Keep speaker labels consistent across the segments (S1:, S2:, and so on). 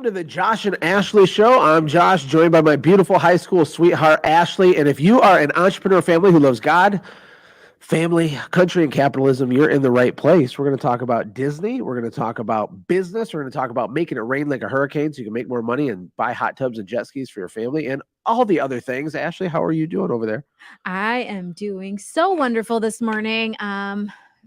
S1: Welcome to the Josh and Ashlee Show. I'm Josh, joined by my beautiful high school sweetheart, Ashlee. And if you are an entrepreneur family who loves God, family, country, and capitalism, you're in the right place. We're going to talk about Disney. We're going to talk about business. We're going to talk about making it rain like a hurricane so you can make more money and buy hot tubs and jet skis for your family and all the other things. Ashlee, how are you doing over there?
S2: I am doing so wonderful this morning.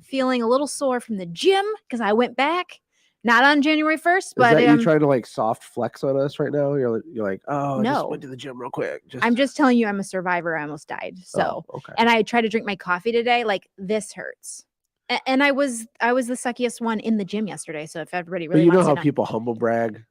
S2: Feeling a little sore from the gym because I went back, not on January 1st,
S1: Is
S2: but
S1: that you trying to like soft flex on us right now? You're like, oh, I just
S2: No.
S1: went to the gym real quick.
S2: I'm just telling you I'm a survivor. I almost died. So,
S1: okay.
S2: and I tried to drink my coffee today. Like, this hurts. And I was the suckiest one in the gym yesterday. So if everybody
S1: But
S2: really
S1: you know
S2: wants
S1: how
S2: to know.
S1: people humble brag?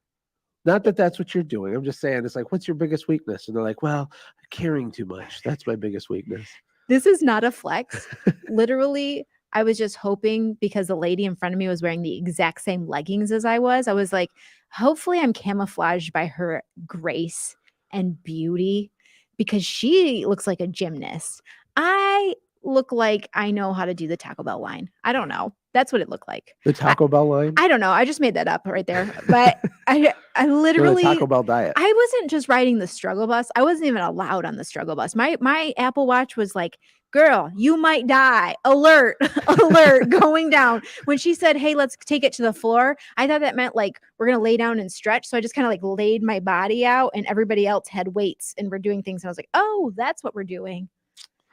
S1: Not that that's what you're doing. I'm just saying, it's like, what's your biggest weakness? And they're like, well, caring too much. That's my biggest weakness.
S2: This is not a flex. Literally, I was just hoping because the lady in front of me was wearing the exact same leggings as I was. I was like, hopefully I'm camouflaged by her grace and beauty because she looks like a gymnast. I look like I know how to do the Taco Bell line. I don't know. That's what it looked like.
S1: The Taco Bell line?
S2: I don't know. I just made that up right there. But I
S1: No,
S2: literally
S1: the Taco Bell diet.
S2: I wasn't just riding the struggle bus. I wasn't even allowed on the struggle bus. My Apple Watch was like, girl, you might die. Alert, alert, going down. When she said, hey, let's take it to the floor, I thought that meant like we're going to lay down and stretch. So I just kind of like laid my body out and everybody else had weights and we're doing things. And I was like, oh, that's what we're doing.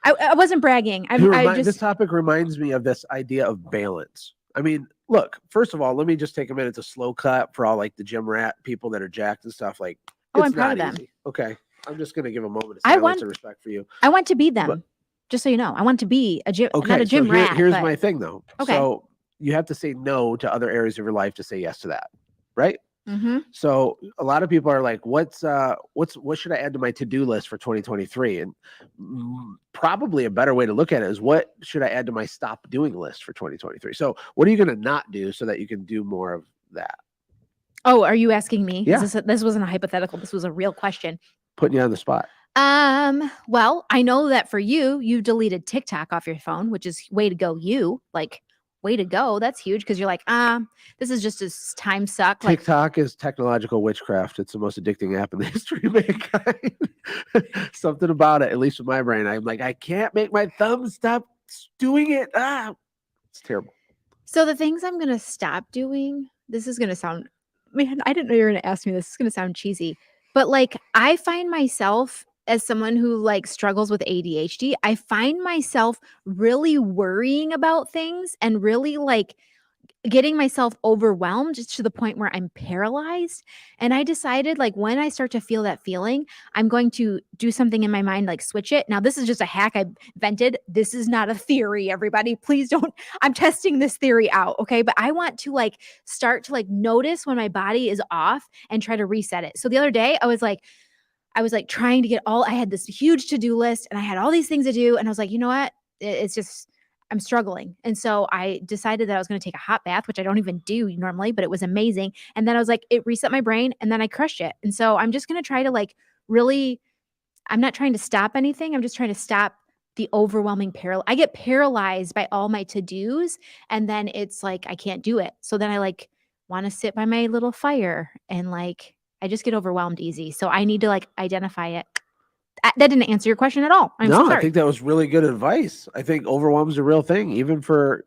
S2: I wasn't bragging.
S1: This topic reminds me of this idea of balance. I mean, look, first of all, let me just take a minute to slow cut for all like the gym rat people that are jacked and stuff. Like,
S2: Oh,
S1: it's
S2: I'm proud
S1: not
S2: of them.
S1: easy. Okay. I'm just going to give a moment of silence and respect for you.
S2: I want to be them.
S1: But-
S2: just so you know, I want to be a gym,
S1: Okay,
S2: not a gym
S1: so
S2: rat.
S1: here's
S2: but
S1: my thing though.
S2: Okay.
S1: So you have to say no to other areas of your life to say yes to that, right?
S2: Mhm.
S1: So a lot of people are like, what should I add to my to-do list for 2023? And probably a better way to look at it is, what should I add to my stop doing list for 2023? So what are you going to not do so that you can do more of that?
S2: Oh, are you asking me?
S1: Yeah.
S2: This wasn't a hypothetical. This was a real question.
S1: Putting you on the spot.
S2: Well, I know that for you deleted TikTok off your phone, which is way to go. Way to go. That's huge because you're like, this is just a time suck.
S1: TikTok is technological witchcraft. It's the most addicting app in the history of mankind. Something about it, at least with my brain, I'm like, I can't make my thumb stop doing it. It's terrible.
S2: So the things I'm going to stop doing, this is going to sound, man, I didn't know you were going to ask me this. It's going to sound cheesy, but like, I find myself as someone who like struggles with ADHD, I find myself really worrying about things and really like getting myself overwhelmed just to the point where I'm paralyzed. And I decided like when I start to feel that feeling, I'm going to do something in my mind, like switch it. Now, this is just a hack I invented. This is not a theory, everybody. Please don't, I'm testing this theory out. Okay. But I want to like start to like notice when my body is off and try to reset it. So the other day I was like trying to get I had this huge to-do list and I had all these things to do. And I was like, you know what? It's just, I'm struggling. And so I decided that I was going to take a hot bath, which I don't even do normally, but it was amazing. And then I was like, it reset my brain and then I crushed it. And so I'm just going to try to like really, I'm not trying to stop anything. I'm just trying to stop the overwhelming I get paralyzed by all my to-dos. And then it's like, I can't do it. So then I like want to sit by my little fire and like, I just get overwhelmed easy. So I need to like identify it. That didn't answer your question at all. I'm so sorry.
S1: I think that was really good advice. I think overwhelm is a real thing, even for,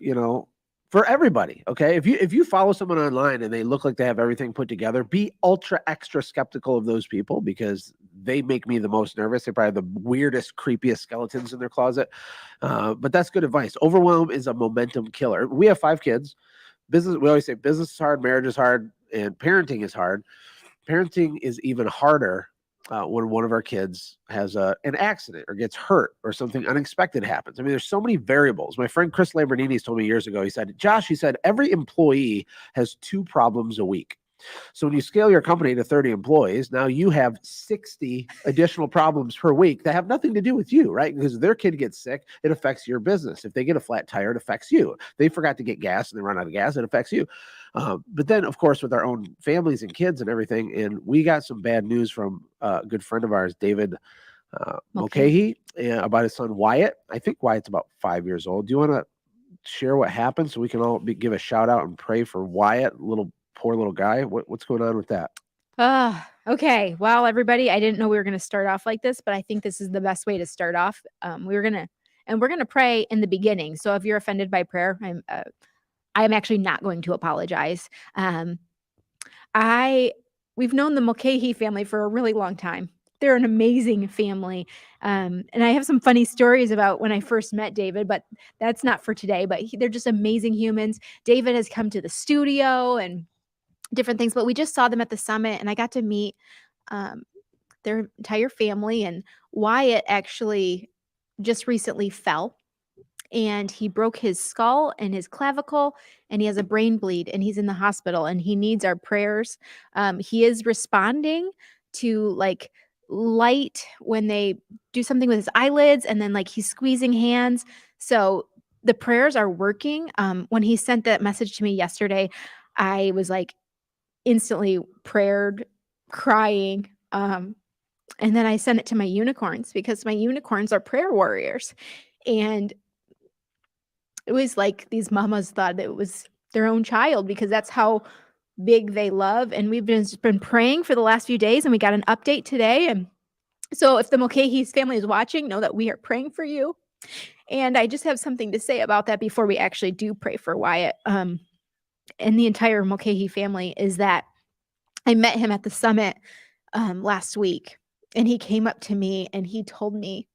S1: for everybody. Okay. If you follow someone online and they look like they have everything put together, be ultra extra skeptical of those people because they make me the most nervous. They probably have the weirdest, creepiest skeletons in their closet. But that's good advice. Overwhelm is a momentum killer. We have 5 kids. We always say business is hard, marriage is hard, and parenting is hard. Parenting is even harder when one of our kids has an accident or gets hurt or something unexpected happens. I mean, there's so many variables. My friend Chris Lamborghini told me years ago, he said, Josh, every employee has 2 problems a week. So when you scale your company to 30 employees, now you have 60 additional problems per week that have nothing to do with you, right? Because if their kid gets sick, it affects your business. If they get a flat tire, it affects you. They forgot to get gas and they run out of gas, it affects you. But then, of course, with our own families and kids and everything, and we got some bad news from a good friend of ours, David Mulcahy, about his son Wyatt. I think Wyatt's about 5 years old. Do you want to share what happened so we can all give a shout out and pray for Wyatt, poor little guy? What's going on with that?
S2: Okay. Well, everybody, I didn't know we were going to start off like this, but I think this is the best way to start off. We're going to pray in the beginning. So if you're offended by prayer, I'm actually not going to apologize. I We've known the Mulcahy family for a really long time. They're an amazing family. And I have some funny stories about when I first met David, but that's not for today. But they're just amazing humans. David has come to the studio and different things, but we just saw them at the summit, and I got to meet um, their entire family. And Wyatt actually just recently fell and he broke his skull and his clavicle, and he has a brain bleed, and he's in the hospital and he needs our prayers. He is responding to like light when they do something with his eyelids, and then like he's squeezing hands. So the prayers are working. When he sent that message to me yesterday, I was like instantly prayed, crying. And then I sent it to my unicorns because my unicorns are prayer warriors. And it was like these mamas thought it was their own child because that's how big they love. And we've been praying for the last few days, and we got an update today. And so if the Mulcahy's family is watching, know that we are praying for you. And I just have something to say about that before we actually do pray for Wyatt. And the entire Mulcahy family is that I met him at the summit last week, and he came up to me and he told me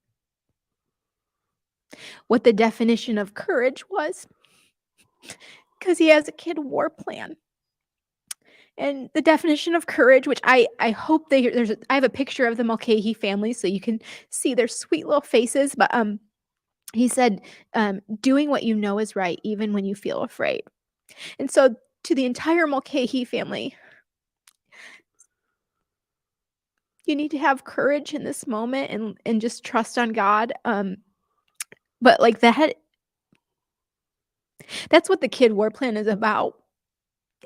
S2: what the definition of courage was because he has a kid war plan. And the definition of courage, which I hope I have a picture of the Mulcahy family so you can see their sweet little faces. But he said, doing what you know is right, even when you feel afraid. And so to the entire Mulcahy family, you need to have courage in this moment and just trust on God. But like that's what the kid war plan is about.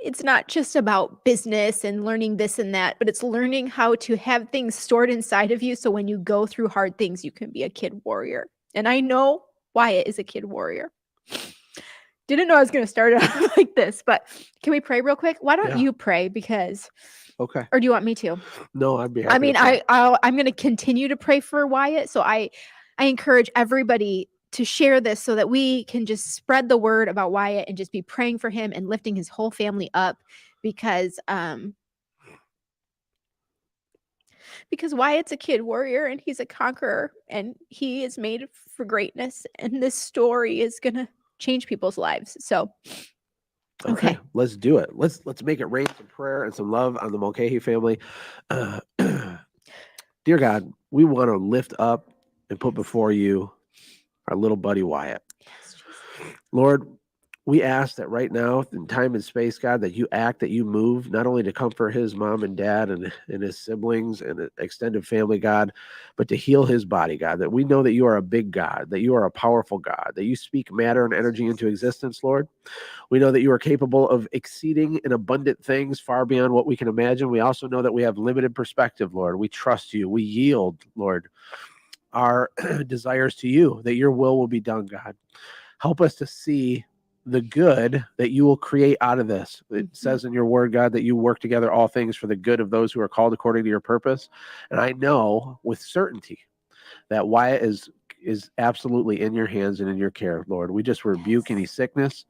S2: It's not just about business and learning this and that, but it's learning how to have things stored inside of you so when you go through hard things, you can be a kid warrior. And I know Wyatt is a kid warrior. Didn't know I was going to start it off like this, but can we pray real quick? Why don't you pray because
S1: Okay.
S2: Or do you want me to?
S1: No, I'd be happy.
S2: I mean, I'm going to continue to pray for Wyatt. So I encourage everybody to share this so that we can just spread the word about Wyatt and just be praying for him and lifting his whole family up because Wyatt's a kid warrior and he's a conqueror and he is made for greatness, and this story is going to change people's lives. So
S1: okay, let's do it. Let's make it rain some prayer and some love on the Mulcahy family. Dear God, we want to lift up and put before you our little buddy Wyatt. Lord, we ask that right now, in time and space, God, that you act, that you move, not only to comfort his mom and dad and his siblings and extended family, God, but to heal his body, God, that we know that you are a big God, that you are a powerful God, that you speak matter and energy into existence, Lord. We know that you are capable of exceeding and abundant things far beyond what we can imagine. We also know that we have limited perspective, Lord. We trust you. We yield, Lord, our desires to you, that your will be done, God. Help us to see the good that you will create out of this. It says in your word, God, that you work together all things for the good of those who are called according to your purpose. And I know with certainty that Wyatt is absolutely in your hands and in your care, Lord. We just rebuke any sickness.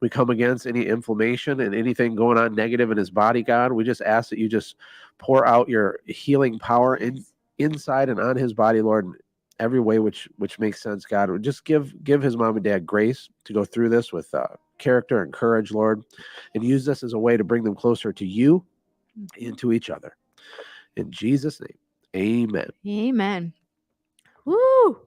S1: We come against any inflammation and anything going on negative in his body, God. We just ask that you just pour out your healing power inside and on his body, Lord, every way which makes sense, God. Just give his mom and dad grace to go through this with character and courage, Lord, and use this as a way to bring them closer to you and to each other. In Jesus' name, amen.
S2: Amen. Woo!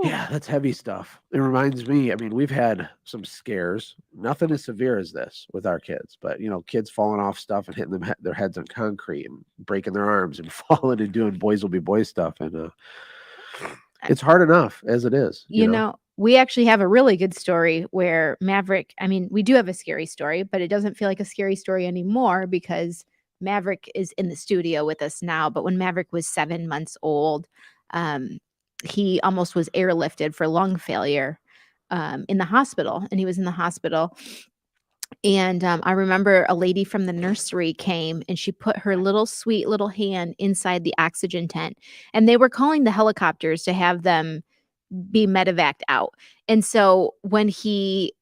S1: Yeah, that's heavy stuff. It reminds me, I mean, we've had some scares, nothing as severe as this with our kids, but kids falling off stuff and hitting their heads on concrete and breaking their arms and falling and doing boys will be boys stuff. And it's hard enough as it is.
S2: We actually have a really good story where Maverick, I mean, we do have a scary story, but it doesn't feel like a scary story anymore because Maverick is in the studio with us now. But when Maverick was 7 months old, he almost was airlifted for lung failure in the hospital. And he was in the hospital And I remember a lady from the nursery came and she put her little sweet little hand inside the oxygen tent. And they were calling the helicopters to have them be medevaced out. And so when she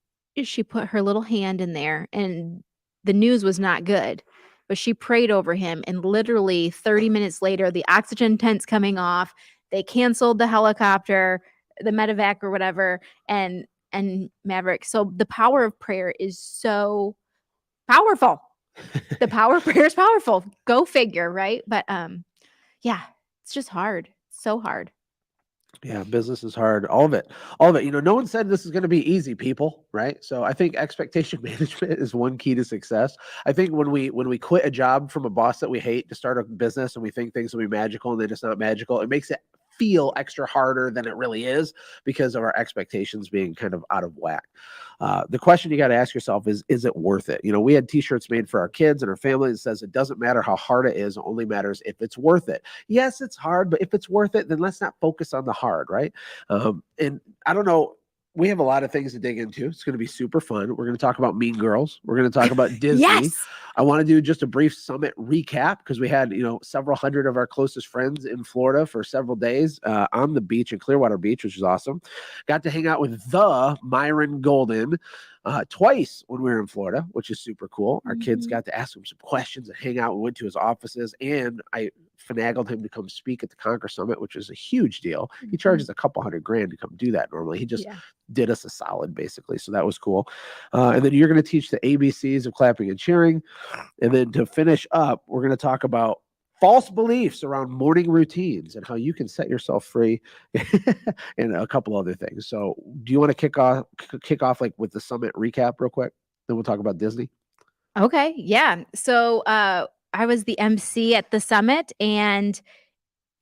S2: put her little hand in there and the news was not good, but she prayed over him. And literally 30 minutes later, the oxygen tent's coming off. They canceled the helicopter, the medevac or whatever. And Maverick. So the power of prayer is so powerful. The power of prayer is powerful. Go figure, right? But yeah, it's just hard. So hard.
S1: Yeah, business is hard. All of it. All of it. No one said this is going to be easy, people, right? So I think expectation management is one key to success. I think when we quit a job from a boss that we hate to start a business and we think things will be magical and they're just not magical, it makes it feel extra harder than it really is because of our expectations being kind of out of whack. The question you got to ask yourself is it worth it? We had t-shirts made for our kids and our family that says it doesn't matter how hard it is, it only matters if it's worth it. Yes, it's hard, but if it's worth it, then let's not focus on the hard, right? And I don't know, we have a lot of things to dig into. It's going to be super fun. We're going to talk about Mean Girls. We're going to talk about Disney.
S2: Yes.
S1: I want to do just a brief summit recap because we had, several hundred of our closest friends in Florida for several days on the beach in Clearwater Beach, which is awesome. Got to hang out with the Myron Golden twice when we were in Florida, which is super cool. Our kids got to ask him some questions and hang out. We went to his offices, and I finagled him to come speak at the Conquer Summit, which is a huge deal. He charges a couple $100,000 to come do that normally. He just did us a solid, basically. So that was cool. And then you're going to teach the ABCs of clapping and cheering. And then to finish up, we're going to talk about false beliefs around morning routines and how you can set yourself free and a couple other things. So do you want to kick off like with the summit recap real quick? Then we'll talk about Disney.
S2: Okay. Yeah. So I was the MC at the summit, and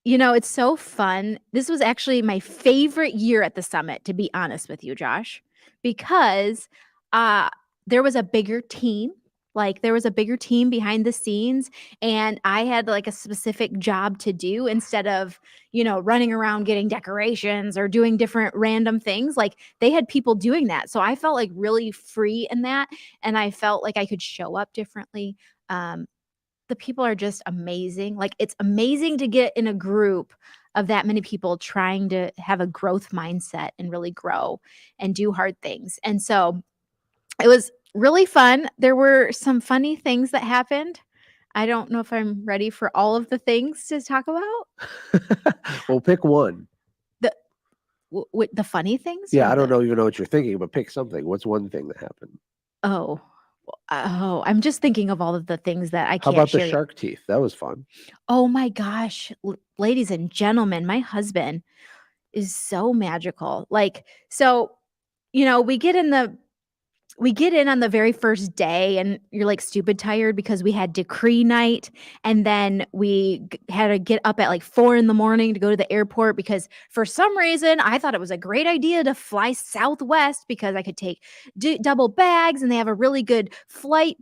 S2: it's so fun. This was actually my favorite year at the summit, to be honest with you, Josh, because there was a bigger team. Like, there was a bigger team behind the scenes, and I had like a specific job to do instead of, running around getting decorations or doing different random things. Like, they had people doing that. So I felt like really free in that, and I felt like I could show up differently. The people are just amazing. Like, it's amazing to get in a group of that many people trying to have a growth mindset and really grow and do hard things. And so it was really fun. There were some funny things that happened. I don't know if I'm ready for all of the things to talk about.
S1: Well, pick one.
S2: The funny things?
S1: Yeah, I don't even know what you're thinking, but pick something. What's one thing that happened?
S2: Oh, I'm just thinking of all of the things that I
S1: How
S2: can't
S1: about
S2: share
S1: the
S2: yet.
S1: shark teeth? That was fun.
S2: Oh my gosh, ladies and gentlemen, my husband is so magical. Like, so, we get in on the very first day, and you're like stupid tired because we had decree night, and then we had to get up at like 4 in the morning to go to the airport because for some reason I thought it was a great idea to fly Southwest because I could take double bags, and they have a really good flight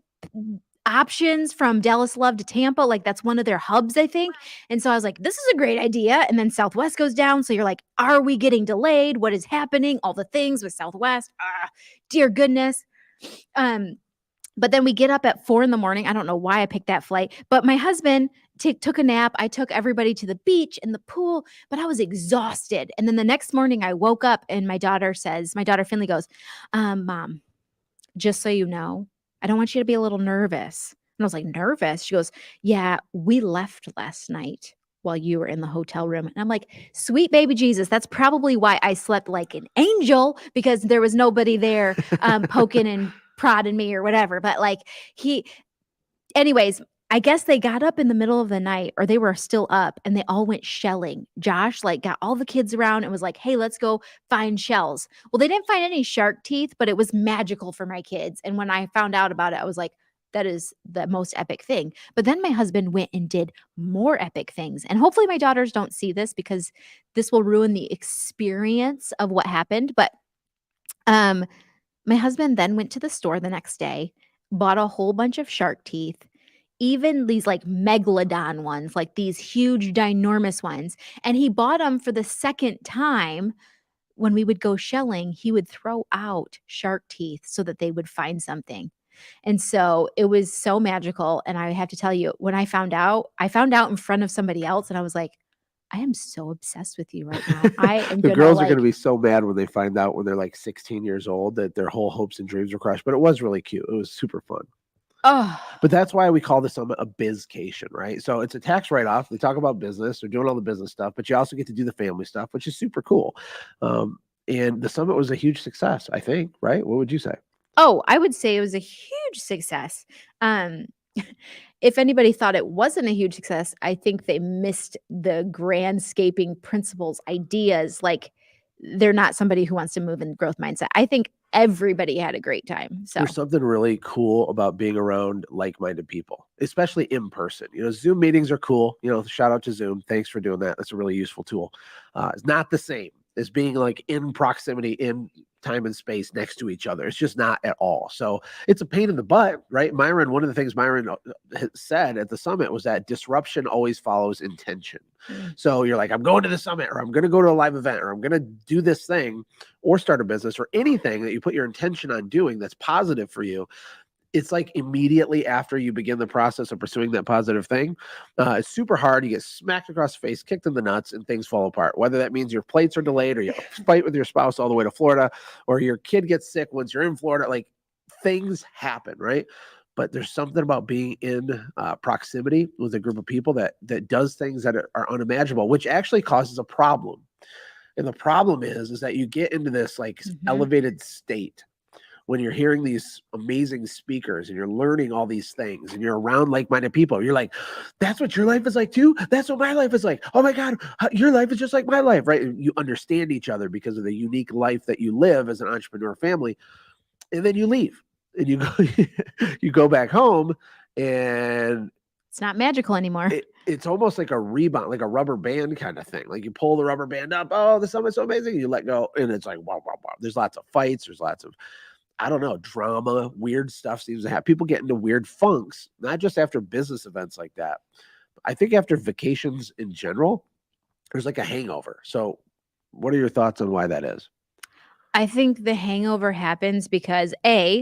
S2: options from Dallas Love to Tampa. Like, that's one of their hubs, I think. And so I was like, this is a great idea. And then Southwest goes down. So you're like, are we getting delayed? What is happening? All the things with Southwest. Dear goodness. But then we get up at 4 in the morning. I don't know why I picked that flight, but my husband took a nap. I took everybody to the beach and the pool, but I was exhausted. And then the next morning I woke up and my daughter Finley goes, Mom, just so you know, I don't want you to be a little nervous. And I was like, nervous? She goes, yeah, we left last night while you were in the hotel room. And I'm like, sweet baby Jesus, that's probably why I slept like an angel, because there was nobody there poking and prodding me or whatever. But like anyways, I guess they got up in the middle of the night, or they were still up, and they all went shelling. Josh like got all the kids around and was like, hey, let's go find shells. Well, they didn't find any shark teeth, but it was magical for my kids. And when I found out about it, I was like, that is the most epic thing. But then my husband went and did more epic things. And hopefully my daughters don't see this because this will ruin the experience of what happened. But my husband then went to the store the next day, bought a whole bunch of shark teeth, even these like megalodon ones, like these huge ginormous ones. And he bought them for the second time. When we would go shelling, he would throw out shark teeth so that they would find something. And so it was so magical. And I have to tell you, when I found out in front of somebody else, and I was like, I am so obsessed with you right now. I am
S1: The
S2: gonna
S1: girls are going to
S2: like,
S1: be so mad when they find out when they're like 16 years old that their whole hopes and dreams were crushed. But it was really cute. It was super fun.
S2: oh,
S1: But that's why we call the summit a bizcation, right? So it's a tax write-off. They talk about business. They're doing all the business stuff, but you also get to do the family stuff, which is super cool. And the summit was a huge success, I think, right? What would you say?
S2: oh, I would say it was a huge success. Um, if anybody thought it wasn't a huge success, I think they missed the grandscaping principles, ideas. Like they're not somebody who wants to move in growth mindset. I think everybody had a great time. So,
S1: There's something really cool about being around like-minded people, especially in person. Zoom meetings are cool. Shout out to Zoom. Thanks for doing that. That's a really useful tool. It's not the same as being like in proximity in time and space next to each other. It's just not at all. So it's a pain in the butt, right? One of the things Myron said at the summit was that disruption always follows intention. So you're like, I'm going to the summit, or I'm going to go to a live event, or I'm going to do this thing or start a business or anything that you put your intention on doing that's positive for you. It's like immediately after you begin the process of pursuing that positive thing, it's super hard. You get smacked across the face, kicked in the nuts, and things fall apart. Whether that means your flights are delayed, or you fight with your spouse all the way to Florida, or your kid gets sick once you're in Florida, like things happen, right? But there's something about being in proximity with a group of people that does things that are unimaginable, which actually causes a problem. And the problem is that you get into this like elevated state when you're hearing these amazing speakers and you're learning all these things and you're around like-minded people. You're like, that's what your life is like too. That's what my life is like. Oh my God, your life is just like my life, right? And you understand each other because of the unique life that you live as an entrepreneur family. And then you leave and you go back home, and
S2: it's not magical anymore.
S1: it's almost like a rebound, like a rubber band kind of thing. Like you pull the rubber band up. Oh, the summit's so amazing. You let go, and it's like, wow, wow, wow. There's lots of fights. There's lots of, I don't know, drama, weird stuff seems to happen. People get into weird funks, not just after business events like that. I think after vacations in general, there's like a hangover. So what are your thoughts on why that is?
S2: I think the hangover happens because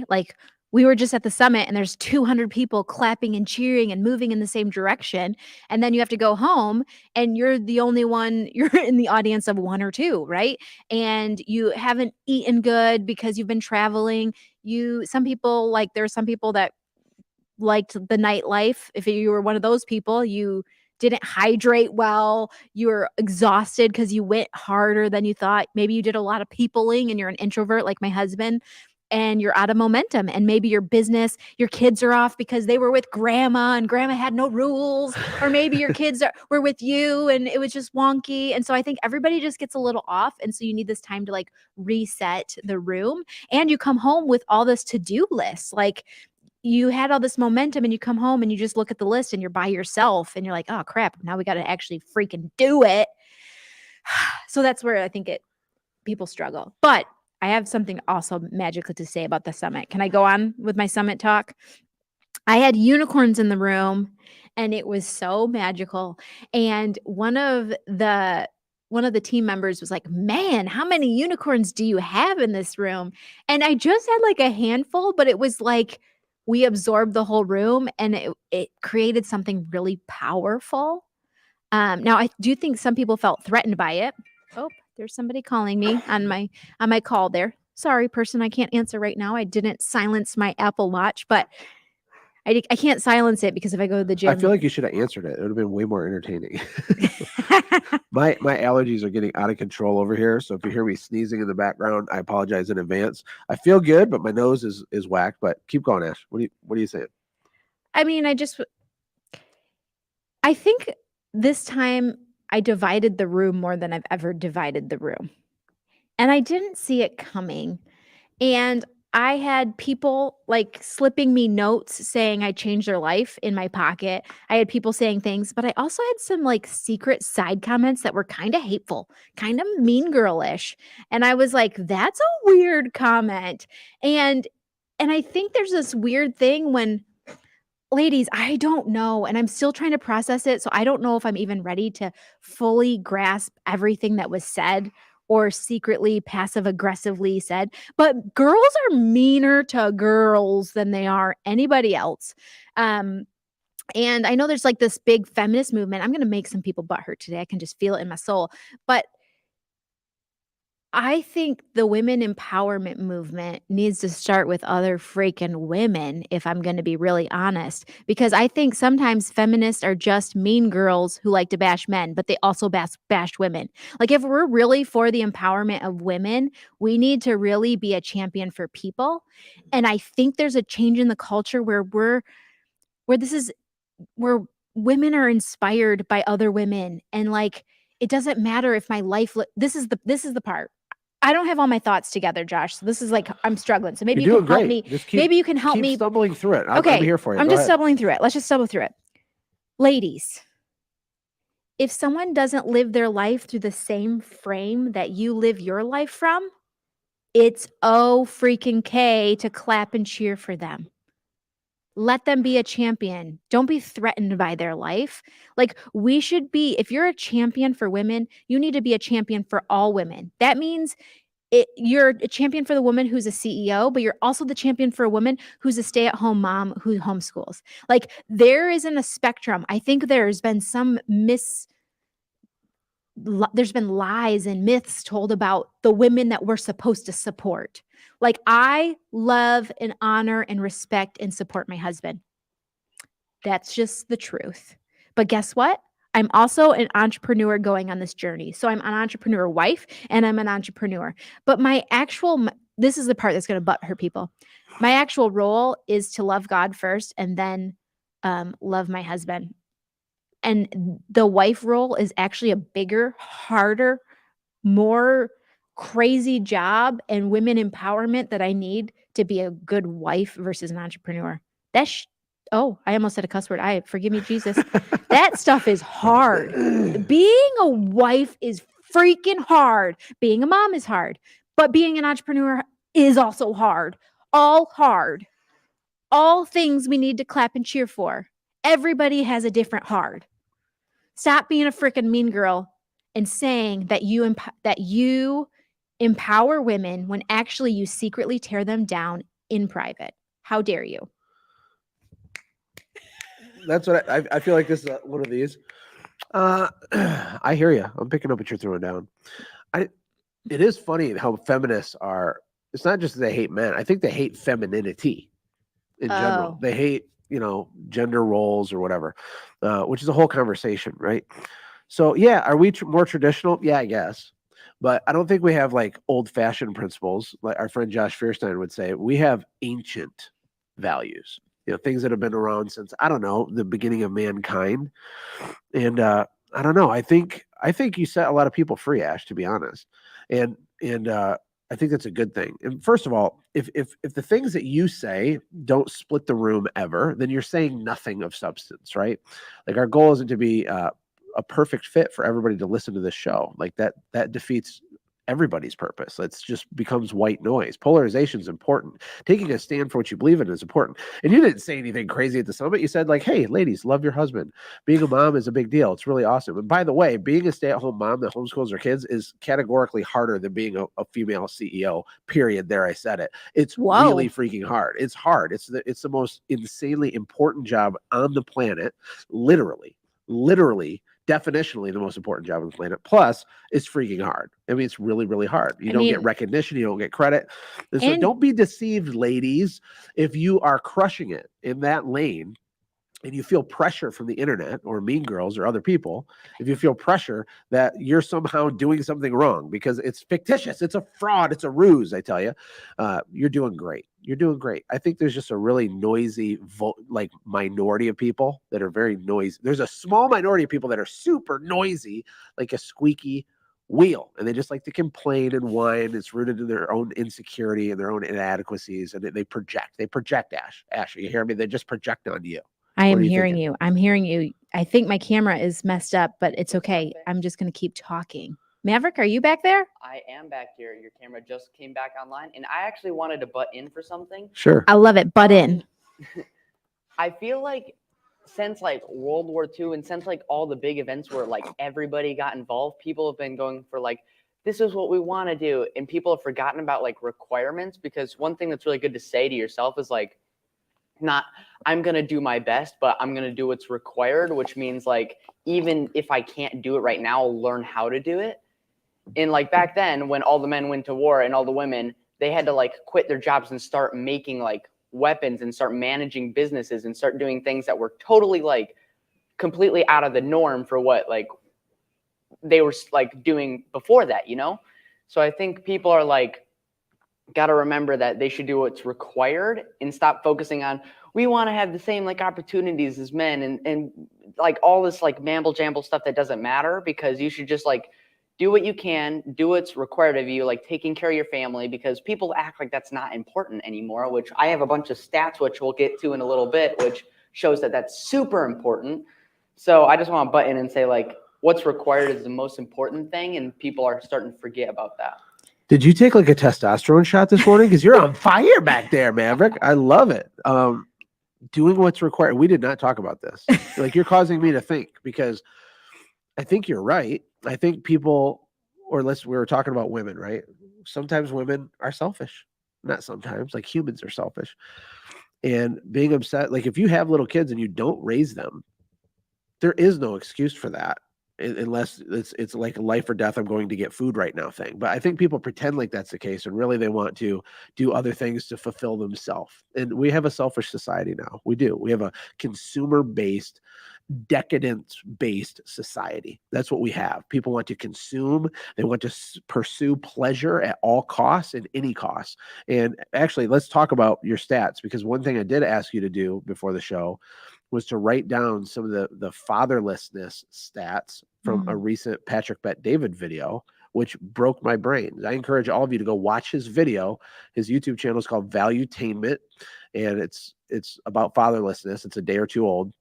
S2: like we were just at the summit and there's 200 people clapping and cheering and moving in the same direction. And then you have to go home and you're the only one, you're in the audience of one or two, right? And you haven't eaten good because you've been traveling. Some people, like there are some people that liked the nightlife. If you were one of those people, you didn't hydrate well, you were exhausted because you went harder than you thought. Maybe you did a lot of peopling and you're an introvert like my husband, and you're out of momentum. And maybe your business, your kids are off because they were with grandma and grandma had no rules. Or maybe your kids were with you and it was just wonky. And so I think everybody just gets a little off. And so you need this time to like reset the room. And you come home with all this to-do list. Like you had all this momentum and you come home and you just look at the list and you're by yourself and you're like, oh crap, now we got to actually freaking do it. So that's where I think people struggle. But I have something also magical to say about the summit. Can I go on with my summit talk? I had unicorns in the room and it was so magical. And one of the team members was like, man, how many unicorns do you have in this room? And I just had like a handful, but it was like we absorbed the whole room and it created something really powerful. Now I do think some people felt threatened by it. Oh, there's somebody calling me on my call there. Sorry, person, I can't answer right now. I didn't silence my Apple Watch, but I can't silence it because if I go to the gym,
S1: I feel like you should have answered it. It would have been way more entertaining. My allergies are getting out of control over here. So if you hear me sneezing in the background, I apologize in advance. I feel good, but my nose is whacked. But keep going, Ash. What are you saying?
S2: I mean, I think this time I divided the room more than I've ever divided the room. And I didn't see it coming. And I had people like slipping me notes saying I changed their life in my pocket. I had people saying things, but I also had some like secret side comments that were kind of hateful, kind of mean girlish. And I was like, that's a weird comment. And I think there's this weird thing when ladies, I don't know, and I'm still trying to process it, so I don't know if I'm even ready to fully grasp everything that was said or secretly passive aggressively said, but girls are meaner to girls than they are anybody else. And I know there's like this big feminist movement. I'm going to make some people butthurt today. I can just feel it in my soul. But I think the women empowerment movement needs to start with other freaking women, if I'm going to be really honest, because I think sometimes feminists are just mean girls who like to bash men, but they also bash women. Like, if we're really for the empowerment of women, we need to really be a champion for people. And I think there's a change in the culture where this is where women are inspired by other women, and like, it doesn't matter if my life this is the part. I don't have all my thoughts together, Josh. So this is like, I'm struggling. So maybe
S1: You're
S2: you
S1: doing
S2: can help
S1: great.
S2: me.
S1: Just
S2: Maybe you can help
S1: keep
S2: me.
S1: stumbling through it. I'm
S2: Okay,
S1: here for you.
S2: I'm
S1: Go
S2: just
S1: ahead.
S2: stumbling through it. Let's just stumble through it. Ladies, if someone doesn't live their life through the same frame that you live your life from, it's oh freaking K to clap and cheer for them. Let them be a champion. Don't be threatened by their life. Like, we should be, if you're a champion for women, you need to be a champion for all women. That means you're a champion for the woman who's a CEO, but you're also the champion for a woman who's a stay-at-home mom who homeschools. Like, there isn't a spectrum. I think there's been there's been lies and myths told about the women that we're supposed to support. Like, I love and honor and respect and support my husband. That's just the truth. But guess what? I'm also an entrepreneur going on this journey. So I'm an entrepreneur wife and I'm an entrepreneur. But this is the part that's going to butt hurt people. My actual role is to love God first and then love my husband. And the wife role is actually a bigger, harder, more crazy job and women empowerment that I need to be a good wife versus an entrepreneur. Oh, I almost said a cuss word. Forgive me, Jesus. That stuff is hard. Being a wife is freaking hard. Being a mom is hard, but being an entrepreneur is also hard. All hard. All things we need to clap and cheer for. Everybody has a different hard. Stop being a freaking mean girl and saying that you empower women when actually you secretly tear them down in private. How dare you?
S1: That's what I feel like. This is one of these. I hear you. I'm picking up what you're throwing down. It is funny how feminists are. It's not just that they hate men. I think they hate femininity in general.
S2: Oh.
S1: They hate, gender roles or whatever, which is a whole conversation, right? So yeah, are we more traditional? Yeah, I guess. But I don't think we have like old fashioned principles. Like our friend Josh Fierstein would say, we have ancient values, things that have been around since, I don't know, the beginning of mankind. And I don't know. I think you set a lot of people free, Ash, to be honest. And I think that's a good thing. And first of all, if the things that you say don't split the room ever, then you're saying nothing of substance, right? Like, our goal isn't to be a perfect fit for everybody to listen to this show. Like, that defeats everybody's purpose. It just becomes white noise. Polarization is important. Taking a stand for what you believe in is important. And you didn't say anything crazy at the summit. You said, like, hey, ladies, love your husband. Being a mom is a big deal. It's really awesome. And by the way, being a stay-at-home mom that homeschools her kids is categorically harder than being a female CEO, period. There, I said it. It's really freaking hard. It's hard. It's the most insanely important job on the planet. Literally, definitionally the most important job on the planet. Plus, it's freaking hard. I mean, it's really, really hard. You don't get recognition. You don't get credit. And so don't be deceived, ladies, if you are crushing it in that lane and you feel pressure from the internet or mean girls or other people, if you feel pressure that you're somehow doing something wrong because it's fictitious, it's a fraud, it's a ruse, I tell you, you're doing great. You're doing great. I think there's just a really noisy, minority of people that are very noisy. There's a small minority of people that are super noisy, like a squeaky wheel, and they just like to complain and whine. It's rooted in their own insecurity and their own inadequacies, and they project. Ash, you hear me? They just project on you.
S2: I am hearing you. I'm hearing you. I think my camera is messed up, but it's okay. I'm just going to keep talking. Maverick, are you back there?
S3: I am back here. Your camera just came back online, and I actually wanted to butt in for something.
S1: Sure.
S2: I love it. Butt in.
S3: I feel like since like World War II and since like all the big events where like everybody got involved, people have been going for like this is what we want to do. And people have forgotten about like requirements, because one thing that's really good to say to yourself is like, not I'm going to do my best, but I'm going to do what's required, which means like, even if I can't do it right now, I'll learn how to do it. And like back then, when all the men went to war and all the women, they had to like quit their jobs and start making like weapons and start managing businesses and start doing things that were totally like completely out of the norm for what like they were like doing before that, you know? So I think people are like, got to remember that they should do what's required and stop focusing on, we want to have the same like opportunities as men and like all this like mamble jamble stuff that doesn't matter, because you should just like do what you can, do what's required of you, like taking care of your family, because people act like that's not important anymore, which I have a bunch of stats, which we'll get to in a little bit, which shows that that's super important. So I just want to butt in and say like, what's required is the most important thing, and people are starting to forget about that.
S1: Did you take like a testosterone shot this morning? Because you're on fire back there, Maverick. I love it. Doing what's required. We did not talk about this. Like, you're causing me to think, because I think you're right. I think people, or we were talking about women, right? Sometimes women are selfish. Not sometimes, like humans are selfish. And being upset, like if you have little kids and you don't raise them, there is no excuse for that, unless it's like a life or death, I'm going to get food right now thing. But I think people pretend like that's the case, and really they want to do other things to fulfill themselves. And we have a selfish society now. We do. We have a consumer-based, decadence-based society. That's what we have. People want to consume. They want to pursue pleasure at all costs and any cost. And actually, let's talk about your stats, because one thing I did ask you to do before the show was to write down some of the fatherlessness stats from a recent Patrick Bet-David video, which broke my brain. I encourage all of you to go watch his video. His YouTube channel is called Valuetainment, and it's about fatherlessness. It's a day or two old.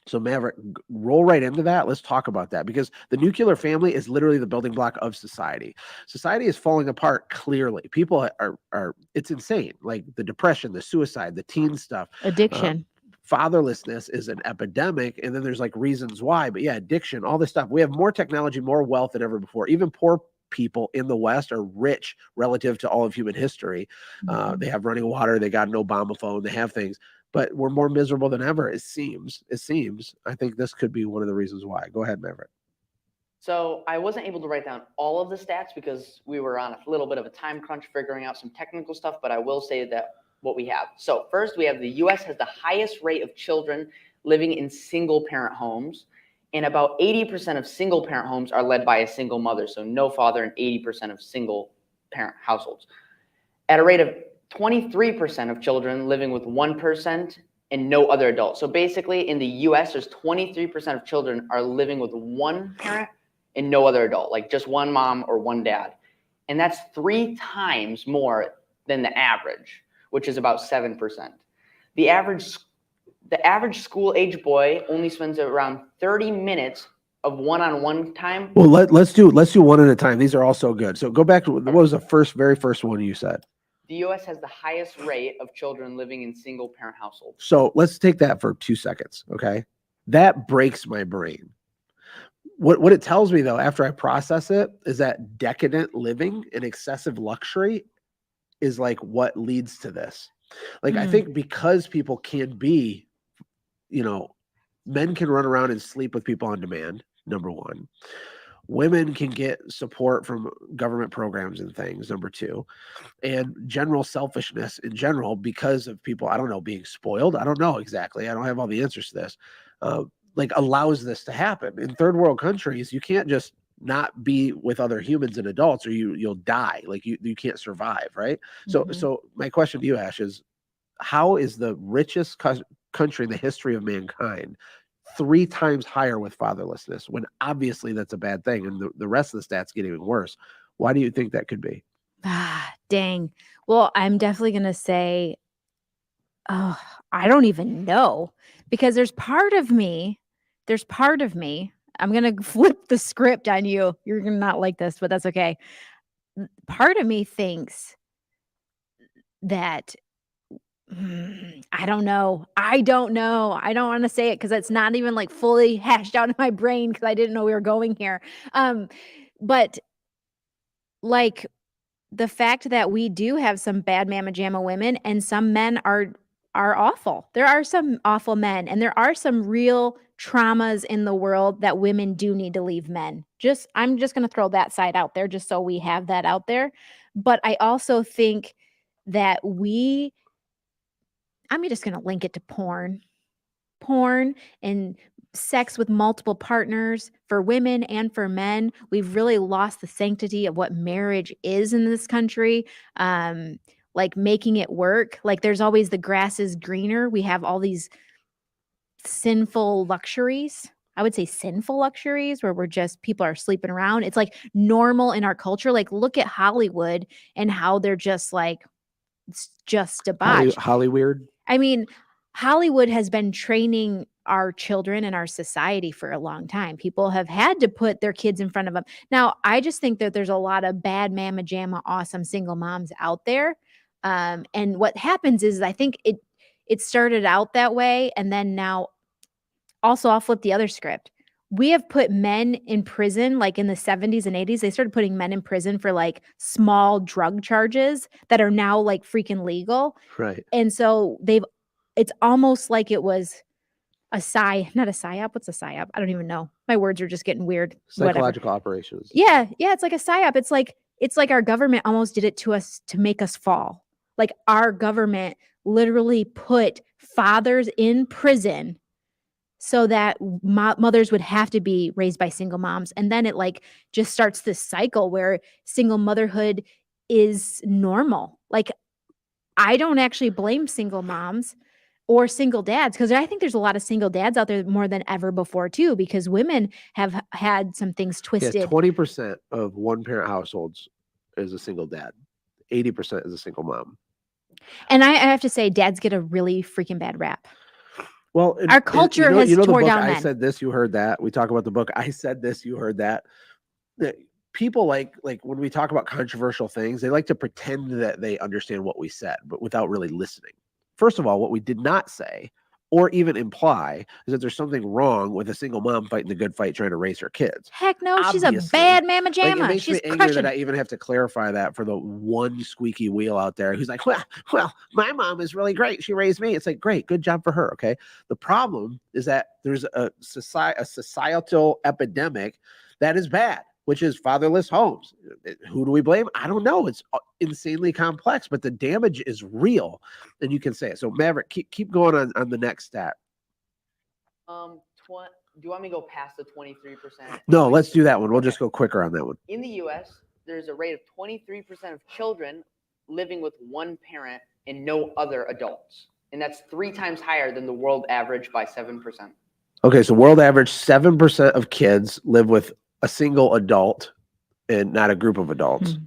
S1: So Maverick, roll right into that. Let's talk about that, because the nuclear family is literally the building block of society. Society is falling apart clearly. People are it's insane. Like the depression, the suicide, the teen stuff.
S2: Addiction.
S1: Fatherlessness is an epidemic, and then there's like reasons why. But yeah, addiction, all this stuff. We have more technology, more wealth than ever before. Even poor people in the West are rich relative to all of human history. They have running water. They got an Obama phone. They have things. But we're more miserable than ever, it seems. I think this could be one of the reasons why. Go ahead, Maverick.
S3: So I wasn't able to write down all of the stats because we were on a little bit of a time crunch figuring out some technical stuff, but I will say that what we have. So first, we have the U.S. has the highest rate of children living in single-parent homes, and about 80% of single-parent homes are led by a single mother, so no father, and 80% of single-parent households. At a rate of 23% of children living with one person and no other adult. So basically, in the U.S., there's 23% of children are living with one parent and no other adult, like just one mom or one dad. And that's 3 times more than the average, which is about 7%. The average school-age boy only spends around 30 minutes of one-on-one time.
S1: Well, let's do one at a time. These are all so good. So go back to what was the very first one you said?
S3: The U.S. has the highest rate of children living in single-parent households.
S1: So let's take that for 2 seconds, okay? That breaks my brain. What it tells me, though, after I process it, is that decadent living and excessive luxury is like what leads to this. Like, I think because people can be, men can run around and sleep with people on demand, number one. Women can get support from government programs and things, number 2. And general selfishness in general, because of people, I don't know, being spoiled. I don't know exactly. I don't have all the answers to this. Like allows this to happen. In third world countries, you can't just not be with other humans and adults, or you'll die. Like you can't survive, right? So my question to you, Ash, is how is the richest country in the history of mankind 3 times higher with fatherlessness, when obviously that's a bad thing, and the rest of the stats get even worse? Why do you think that could be?
S2: Dang. Well, I'm definitely going to say, I don't even know, because there's part of me, I'm going to flip the script on you. You're going to not like this, but that's okay. Part of me thinks that, I don't know. I don't want to say it because it's not even like fully hashed out in my brain, because I didn't know we were going here. But like the fact that we do have some bad mamma jamma women and some men are awful. There are some awful men and there are some real traumas in the world that women do need to leave men. I'm just going to throw that side out there just so we have that out there. But I also think that I'm just going to link it to porn and sex with multiple partners for women and for men. We've really lost the sanctity of what marriage is in this country. Like making it work. Like there's always the grass is greener. We have all these sinful luxuries. I would say sinful luxuries where people are sleeping around. It's like normal in our culture. Like look at Hollywood and how they're just like, it's just debauched.
S1: Hollyweird.
S2: I mean, Hollywood has been training our children and our society for a long time. People have had to put their kids in front of them. Now, I just think that there's a lot of bad mamma jamma, awesome single moms out there. And what happens is I think it started out that way. And then now also I'll flip the other script. We have put men in prison, like in the 70s and 80s, they started putting men in prison for like small drug charges that are now like freaking legal.
S1: Right.
S2: And so it's almost like it was not a psyop. What's a psyop? I don't even know. My words are just getting weird.
S1: Psychological operations.
S2: Yeah. It's like a psyop. It's like our government almost did it to us to make us fall. Like our government literally put fathers in prison so that mothers would have to be raised by single moms. And then it like just starts this cycle where single motherhood is normal. Like I don't actually blame single moms or single dads because I think there's a lot of single dads out there more than ever before too, because women have had some things twisted.
S1: Yeah, 20% of one parent households is a single dad. 80% is a single mom.
S2: And I have to say, dads get a really freaking bad rap.
S1: Well,
S2: our culture has tore down men.
S1: I said this, you heard that. We talk about the book. I said this, you heard that. People like when we talk about controversial things, they like to pretend that they understand what we said, but without really listening. First of all, what we did not say or even imply is that there's something wrong with a single mom fighting the good fight trying to raise her kids.
S2: Heck no, she's a bad mamma jamma.
S1: Like, it makes
S2: she's
S1: me angry that I even have to clarify that for the one squeaky wheel out there who's like, well, my mom is really great. She raised me. It's like, great, good job for her. Okay. The problem is that there's a societal epidemic that is bad, which is fatherless homes. Who do we blame? I don't know. It's insanely complex, but the damage is real, and you can say it. So Maverick, keep going on the next stat.
S3: Do you want me to go past the 23%?
S1: No, let's do that one. We'll just go quicker on that one.
S3: In the U.S., there's a rate of 23% of children living with one parent and no other adults, and that's 3 times higher than the world average by 7%.
S1: Okay, so world average 7% of kids live with a single adult and not a group of adults.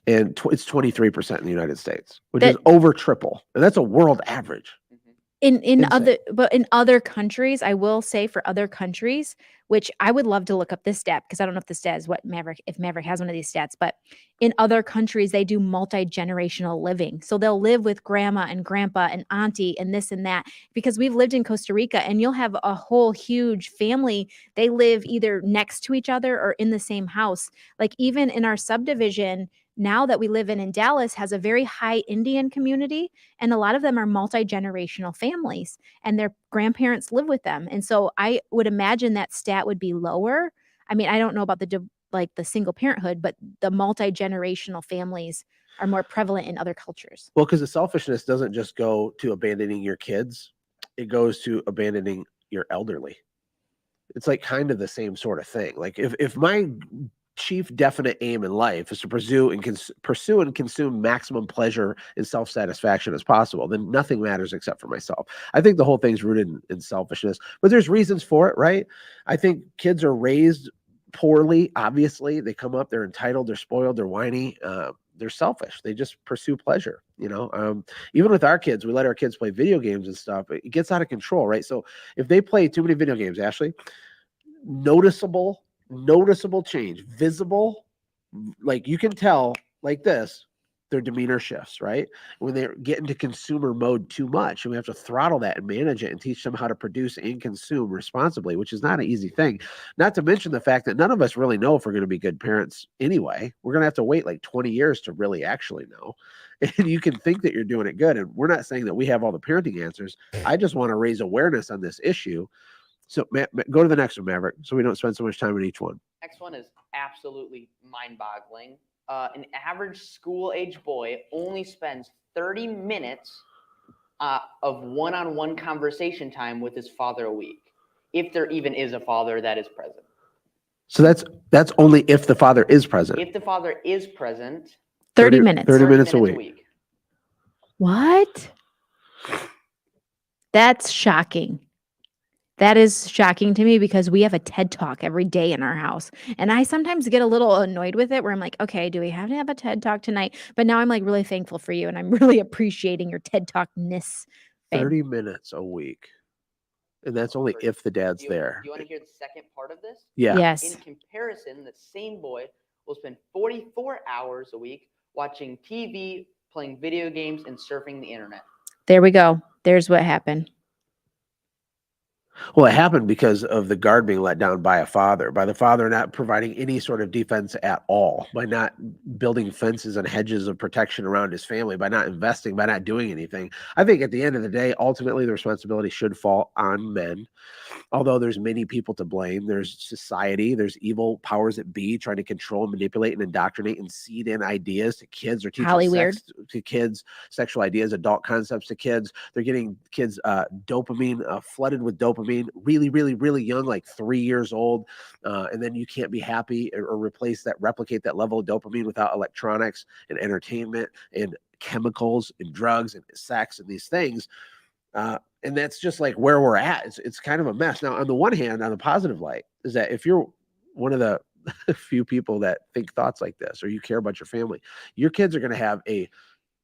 S1: And it's 23% in the United States, which is over triple. And that's a world average.
S2: In other countries, I will say for other countries, which I would love to look up this stat because I don't know if the stat is if Maverick has one of these stats, but in other countries, they do multi-generational living. So they'll live with grandma and grandpa and auntie and this and that, because we've lived in Costa Rica and you'll have a whole huge family. They live either next to each other or in the same house. Like even in our subdivision, now that we live in Dallas, has a very high Indian community, and a lot of them are multi-generational families and their grandparents live with them. And so I would imagine that stat would be lower. I mean, I don't know about the single parenthood, but the multi-generational families are more prevalent in other cultures.
S1: Well, because the selfishness doesn't just go to abandoning your kids. It goes to abandoning your elderly. It's like kind of the same sort of thing. Like if my chief definite aim in life is to pursue and consume maximum pleasure and self-satisfaction as possible, then nothing matters except for myself. I think the whole thing's rooted in selfishness, but there's reasons for it, right? I think kids are raised poorly. Obviously, they come up, they're entitled, they're spoiled, they're whiny, they're selfish. They just pursue pleasure, even with our kids, we let our kids play video games and stuff. It gets out of control, right? So if they play too many video games, Ashlee, noticeable change, visible, like you can tell like this, their demeanor shifts, right? When they get into consumer mode too much, and we have to throttle that and manage it and teach them how to produce and consume responsibly, which is not an easy thing. Not to mention the fact that none of us really know if we're going to be good parents anyway. We're going to have to wait like 20 years to really actually know. And you can think that you're doing it good. And we're not saying that we have all the parenting answers. I just want to raise awareness on this issue. So go to the next one, Maverick, so we don't spend so much time on each one.
S3: Next one is absolutely mind-boggling. An average school-age boy only spends 30 minutes of one-on-one conversation time with his father a week, if there even is a father that is present.
S1: So that's only if the father is present.
S3: If the father is present,
S2: 30 minutes.
S1: 30 minutes a week.
S2: What? That's shocking. That is shocking to me because we have a TED Talk every day in our house. And I sometimes get a little annoyed with it where I'm like, okay, do we have to have a TED Talk tonight? But now I'm like really thankful for you and I'm really appreciating your TED Talk-ness.
S1: 30 minutes a week. And that's only if the dad's there.
S3: Do you want to hear the second part of this?
S1: Yeah.
S2: Yes.
S3: In comparison, the same boy will spend 44 hours a week watching TV, playing video games, and surfing the internet.
S2: There we go. There's what happened.
S1: Well, it happened because of the guard being let down by the father not providing any sort of defense at all, by not building fences and hedges of protection around his family, by not investing, by not doing anything. I think at the end of the day, ultimately the responsibility should fall on men. Although there's many people to blame. There's society, there's evil powers that be trying to control, manipulate, and indoctrinate and seed in ideas to kids or teaching sex to kids, sexual ideas, adult concepts to kids. They're getting kids dopamine, flooded with dopamine, really, really, really young, like 3 years old. And then you can't be happy or replicate that level of dopamine without electronics and entertainment and chemicals and drugs and sex and these things. And that's just like where we're at. It's kind of a mess. Now, on the one hand, on the positive light, is that if you're one of the few people that think thoughts like this, or you care about your family, your kids are going to have a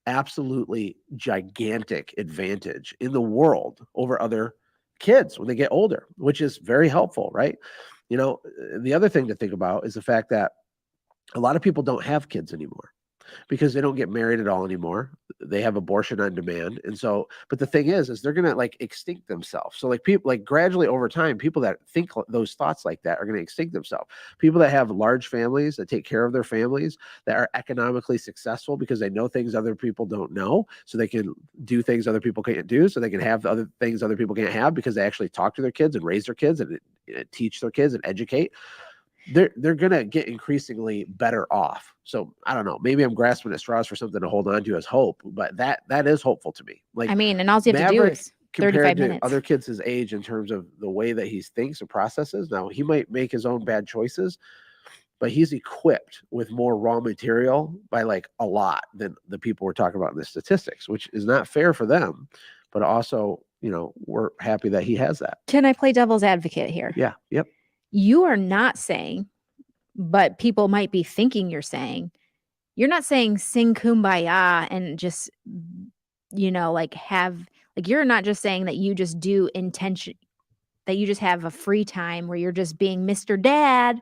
S1: absolutely gigantic advantage in the world over other kids when they get older, which is very helpful, right? You know, the other thing to think about is the fact that a lot of people don't have kids anymore because they don't get married at all anymore. They have abortion on demand. And so, but the thing is they're going to like extinct themselves. So like people, like gradually over time, people that think those thoughts like that are going to extinct themselves. People that have large families, that take care of their families, that are economically successful because they know things other people don't know. So they can do things other people can't do. So they can have the other things other people can't have because they actually talk to their kids and raise their kids and teach their kids and educate. They're going to get increasingly better off. So I don't know, maybe I'm grasping at straws for something to hold on to as hope, but that is hopeful to me. Like,
S2: I mean, and all you have to do is 35
S1: compared to
S2: minutes.
S1: other kids his age in terms of the way that he thinks and processes. Now he might make his own bad choices, but he's equipped with more raw material by like a lot than the people we're talking about in the statistics, which is not fair for them, but also, you know, we're happy that he has that.
S2: Can I play devil's advocate here?
S1: Yeah. Yep.
S2: You are not saying, but people might be thinking you're not saying sing kumbaya and just, you know, like you're not just saying that you just do intention, that you just have a free time where you're just being Mr. Dad,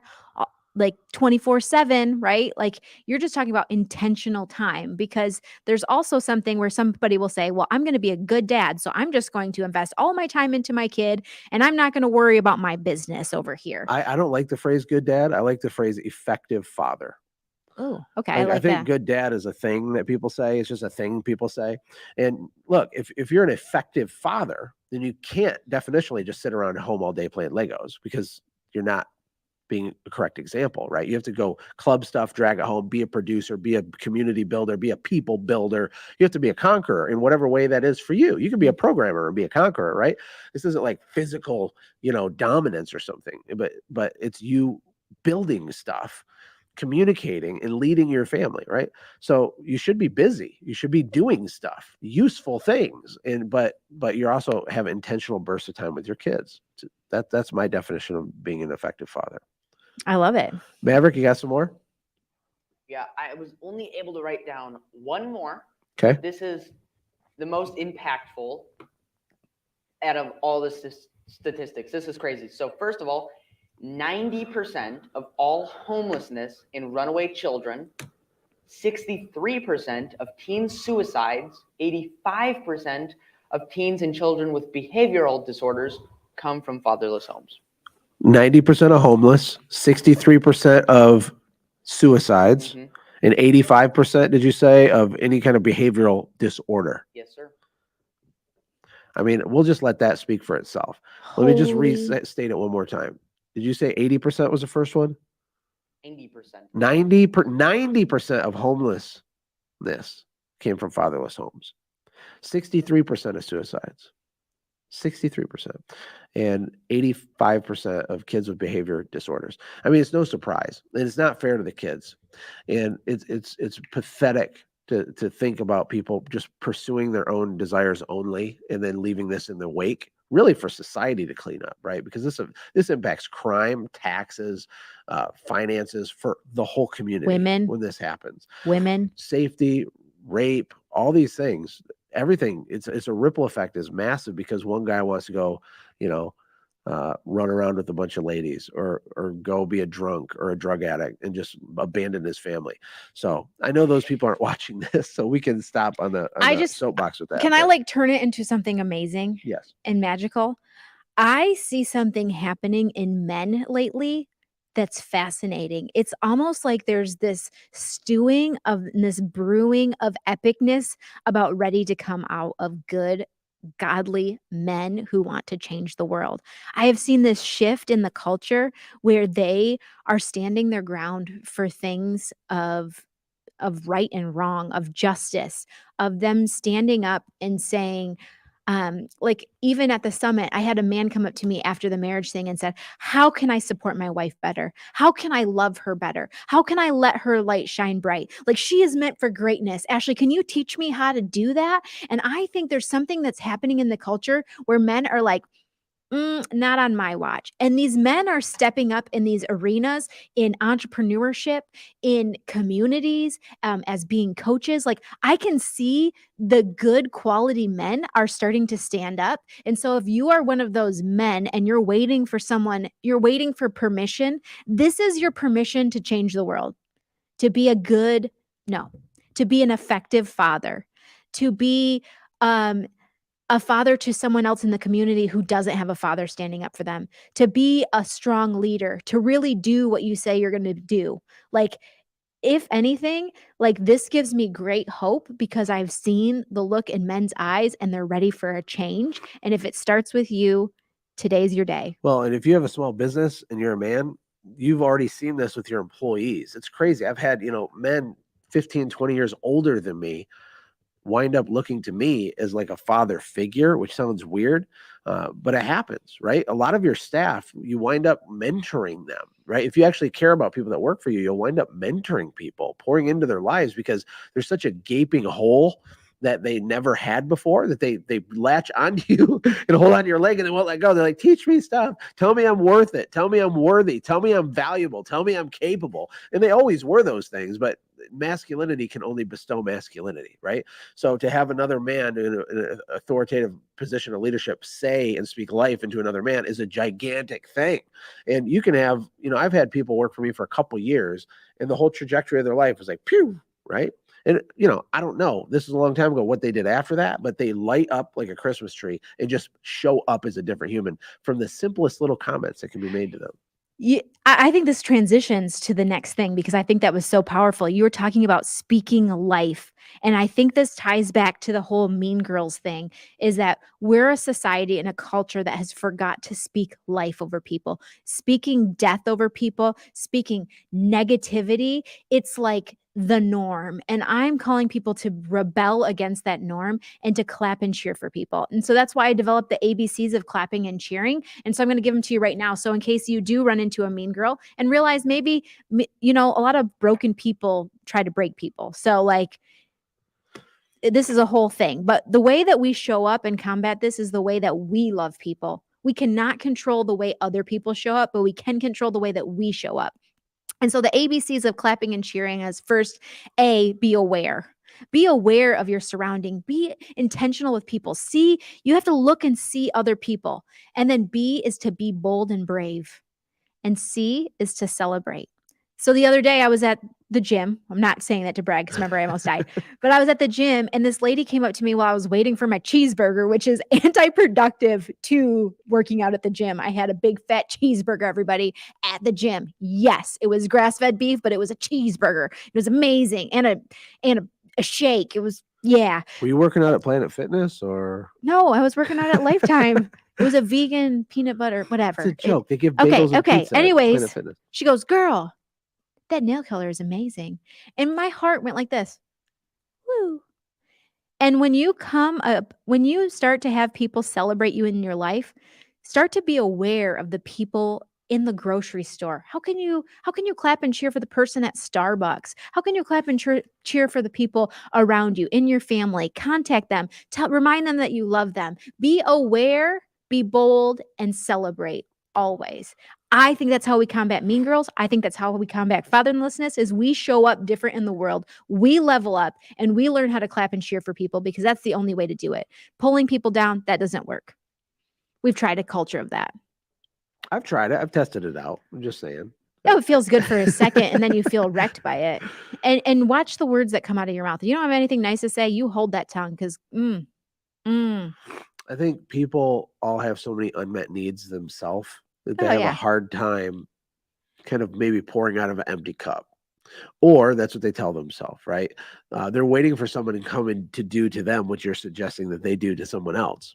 S2: like 24/7, right? Like you're just talking about intentional time, because there's also something where somebody will say, well, I'm going to be a good dad, so I'm just going to invest all my time into my kid and I'm not going to worry about my business over here.
S1: I don't like the phrase good dad. I like the phrase effective father.
S2: Oh, okay.
S1: I think
S2: that.
S1: good dad is a thing that people say. It's just a thing people say. And look, if you're an effective father, then you can't definitionally just sit around at home all day playing Legos, because you're not being a correct example, right? You have to go club stuff, drag it home, be a producer, be a community builder, be a people builder. You have to be a conqueror in whatever way that is for you. You can be a programmer and be a conqueror, right? This isn't like physical, you know, dominance or something, but it's you building stuff, communicating and leading your family, right? So you should be busy. You should be doing stuff, useful things, but you also have intentional bursts of time with your kids. That's my definition of being an effective father.
S2: I love it.
S1: Maverick, you got some more?
S3: Yeah, I was only able to write down one more.
S1: Okay.
S3: This is the most impactful out of all the statistics. This is crazy. So first of all, 90% of all homelessness in runaway children 63% of teen suicides, 85% of teens and children with behavioral disorders come from fatherless homes.
S1: 90% of homeless, 63% of suicides,
S3: Mhm.
S1: and 85%, did you say, of any kind of behavioral disorder?
S3: Yes, sir.
S1: I mean, we'll just let that speak for itself. Let me just
S2: Holy-
S1: restate it one more time. Did you say 80% was the first one?
S3: 90%.
S1: 90% of homelessness came from fatherless homes. 63% of suicides. 63%. And 85% of kids with behavior disorders. I mean, it's no surprise. And it's not fair to the kids. And it's pathetic to think about people just pursuing their own desires only and then leaving this in the wake, really for society to clean up, right? Because this impacts crime, taxes, finances for the whole community.
S2: Women.
S1: When this happens,
S2: women.
S1: safety, rape, all these things, everything. It's a ripple effect is massive because one guy wants to go, run around with a bunch of ladies or go be a drunk or a drug addict and just abandon his family. So I know those people aren't watching this, so we can stop on the soapbox with that.
S2: Can I like turn it into something amazing
S1: Yes.
S2: and magical? I see something happening in men lately that's fascinating. It's almost like there's this stewing of this brewing of epicness about ready to come out of good, godly men who want to change the world. I have seen this shift in the culture where they are standing their ground for things of right and wrong, of justice, of them standing up and saying, like even at the summit, I had a man come up to me after the marriage thing and said, how can I support my wife better? How can I love her better? How can I let her light shine bright? Like she is meant for greatness. Ashlee, can you teach me how to do that? And I think there's something that's happening in the culture where men are like, not on my watch. And these men are stepping up in these arenas, in entrepreneurship, in communities, as being coaches. Like I can see the good quality men are starting to stand up. And so if you are one of those men and you're waiting for someone, you're waiting for permission, this is your permission to change the world, to be to be an effective father, to be, a father to someone else in the community who doesn't have a father standing up for them, to be a strong leader, to really do what you say you're going to do. Like, if anything, like this gives me great hope because I've seen the look in men's eyes and they're ready for a change. And if it starts with you, today's your day.
S1: Well, and if you have a small business and you're a man, you've already seen this with your employees. It's crazy. I've had, men 15, 20 years older than me wind up looking to me as like a father figure, which sounds weird, but it happens, right? A lot of your staff, you wind up mentoring them, right? If you actually care about people that work for you, you'll wind up mentoring people, pouring into their lives because there's such a gaping hole that they never had before, that they latch onto you and hold on to your leg and they won't let go. They're like, teach me stuff. Tell me I'm worth it. Tell me I'm worthy. Tell me I'm valuable. Tell me I'm capable. And they always were those things, but masculinity can only bestow masculinity, right? So to have another man in an authoritative position of leadership say and speak life into another man is a gigantic thing. And you can have, I've had people work for me for a couple years and the whole trajectory of their life was like, pew, right? And, I don't know, this is a long time ago what they did after that, but they light up like a Christmas tree and just show up as a different human from the simplest little comments that can be made to them.
S2: I think this transitions to the next thing because I think that was so powerful. You were talking about speaking life. And I think this ties back to the whole Mean Girls thing, is that we're a society and a culture that has forgot to speak life over people, speaking death over people, speaking negativity. It's like the norm. And I'm calling people to rebel against that norm and to clap and cheer for people. And so that's why I developed the ABCs of clapping and cheering. And so I'm going to give them to you right now. So in case you do run into a mean girl and realize maybe, a lot of broken people try to break people. So like, this is a whole thing. But the way that we show up and combat this is the way that we love people. We cannot control the way other people show up, but we can control the way that we show up. And so the ABCs of clapping and cheering is first, A, be aware. Be aware of your surrounding. Be intentional with people. C, you have to look and see other people. And then B is to be bold and brave. And C is to celebrate. So the other day I was at the gym. I'm not saying that to brag because remember I almost died, but I was at the gym and this lady came up to me while I was waiting for my cheeseburger, which is anti-productive to working out at the gym. I had a big fat cheeseburger, everybody, at the gym. Yes, it was grass-fed beef, but it was a cheeseburger. It was amazing. And a shake. It was, yeah.
S1: Were you working out at Planet Fitness or?
S2: No, I was working out at Lifetime. It was a vegan peanut butter, whatever.
S1: It's a joke. They give
S2: Okay,
S1: bagels and
S2: okay.
S1: pizza at
S2: Anyways,
S1: Planet Fitness.
S2: she goes, girl, that nail color is amazing. And my heart went like this. Woo. And when you come up, when you start to have people celebrate you in your life, start to be aware of the people in the grocery store. How can you clap and cheer for the person at Starbucks? How can you clap and cheer for the people around you in your family? Contact them. Remind them that you love them. Be aware, be bold, and celebrate always. I think that's how we combat mean girls. I think that's how we combat fatherlessness is we show up different in the world. We level up and we learn how to clap and cheer for people because that's the only way to do it. Pulling people down, that doesn't work. We've tried a culture of that.
S1: I've tried it. I've tested it out. I'm just saying.
S2: Oh, it feels good for a second and then you feel wrecked by it. And watch the words that come out of your mouth. If you don't have anything nice to say, you hold that tongue because
S1: I think people all have so many unmet needs themselves that they
S2: Oh,
S1: have
S2: yeah.
S1: a hard time kind of maybe pouring out of an empty cup. Or that's what they tell themselves, right? They're waiting for someone to come in to do to them what you're suggesting that they do to someone else.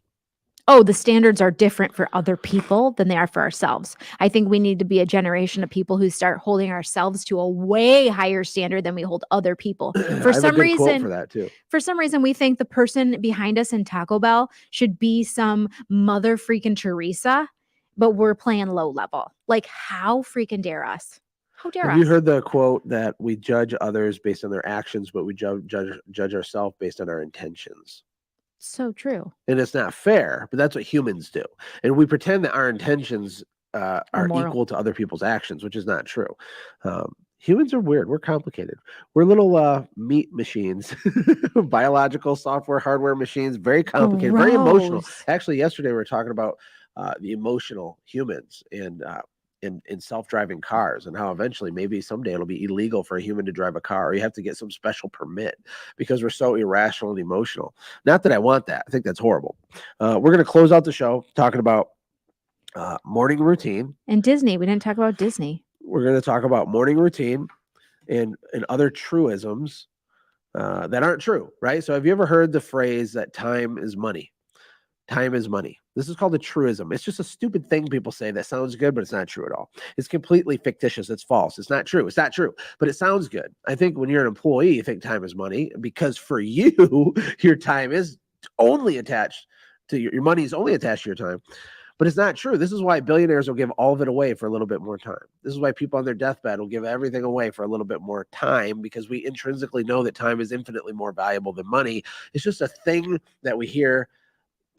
S2: oh, the standards are different for other people than they are for ourselves. I think we need to be a generation of people who start holding ourselves to a way higher standard than we hold other people.
S1: I
S2: For
S1: have a
S2: some
S1: good quote
S2: reason,
S1: for that too.
S2: for some reason, we think the person behind us in Taco Bell should be some mother freaking Teresa, but we're playing low level. Like, how freaking dare us? How dare
S1: Have
S2: us?
S1: you heard the quote that we judge others based on their actions, but we judge ourselves based on our intentions?
S2: So true.
S1: And it's not fair, but that's what humans do. And we pretend that our intentions are
S2: moral.
S1: equal to other people's actions, which is not true. Humans are weird. We're complicated. We're little meat machines, biological software, hardware machines, very complicated, very emotional.
S2: Gross.
S1: Actually, yesterday we were talking about the emotional humans and in self-driving cars and how eventually maybe someday it'll be illegal for a human to drive a car or you have to get some special permit because we're so irrational and emotional. Not that I want that. I think that's horrible. We're going to close out the show talking about morning routine.
S2: And Disney. We didn't talk about Disney.
S1: We're going to talk about morning routine and other truisms that aren't true, right? So have you ever heard the phrase that time is money? Time is money. This is called a truism. It's just a stupid thing people say that sounds good, but it's not true at all. It's completely fictitious. It's false. It's not true. It's not true, but it sounds good. I think when you're an employee, you think time is money because for you, your time is only attached to your money is only attached to your time. But it's not true. This is why billionaires will give all of it away for a little bit more time. This is why people on their deathbed will give everything away for a little bit more time because we intrinsically know that time is infinitely more valuable than money. It's just a thing that we hear.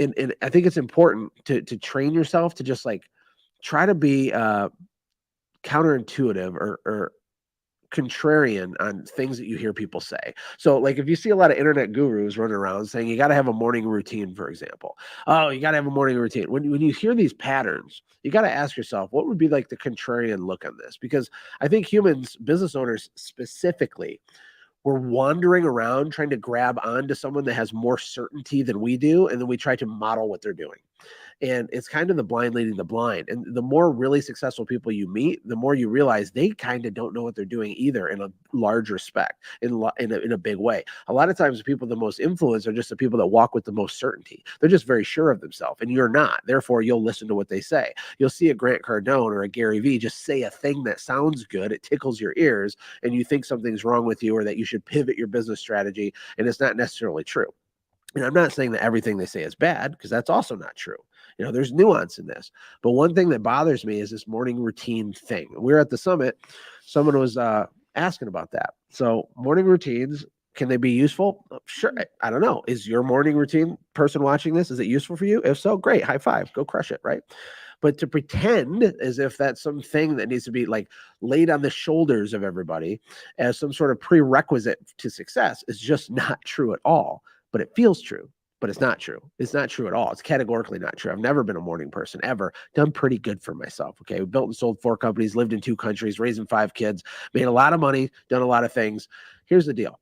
S1: And I think it's important to train yourself to just like try to be counterintuitive or contrarian on things that you hear people say. So like if you see a lot of internet gurus running around saying you got to have a morning routine, for example, oh, you got to have a morning routine. When you hear these patterns, you got to ask yourself, what would be like the contrarian look on this? Because I think humans, business owners specifically, we're wandering around trying to grab onto someone that has more certainty than we do. And then we try to model what they're doing. And it's kind of the blind leading the blind. And the more really successful people you meet, the more you realize they kind of don't know what they're doing either in a large respect, in a big way. A lot of times the people the most influence are just the people that walk with the most certainty. They're just very sure of themselves and you're not. Therefore, you'll listen to what they say. You'll see a Grant Cardone or a Gary Vee just say a thing that sounds good. It tickles your ears and you think something's wrong with you or that you should pivot your business strategy. And it's not necessarily true. And I'm not saying that everything they say is bad because that's also not true. You know, there's nuance in this. But one thing that bothers me is this morning routine thing. We were at the summit. Someone was asking about that. So morning routines, can they be useful? Sure. I don't know. Is your morning routine, person watching this, is it useful for you? If so, great. High five. Go crush it, right? But to pretend as if that's something that needs to be like laid on the shoulders of everybody as some sort of prerequisite to success is just not true at all. But it feels true. but it's not true. It's not true at all. It's categorically not true. I've never been a morning person ever. Done pretty good for myself. Okay. We built and sold 4 companies, lived in 2 countries, raising 5 kids, made a lot of money, done a lot of things. Here's the deal.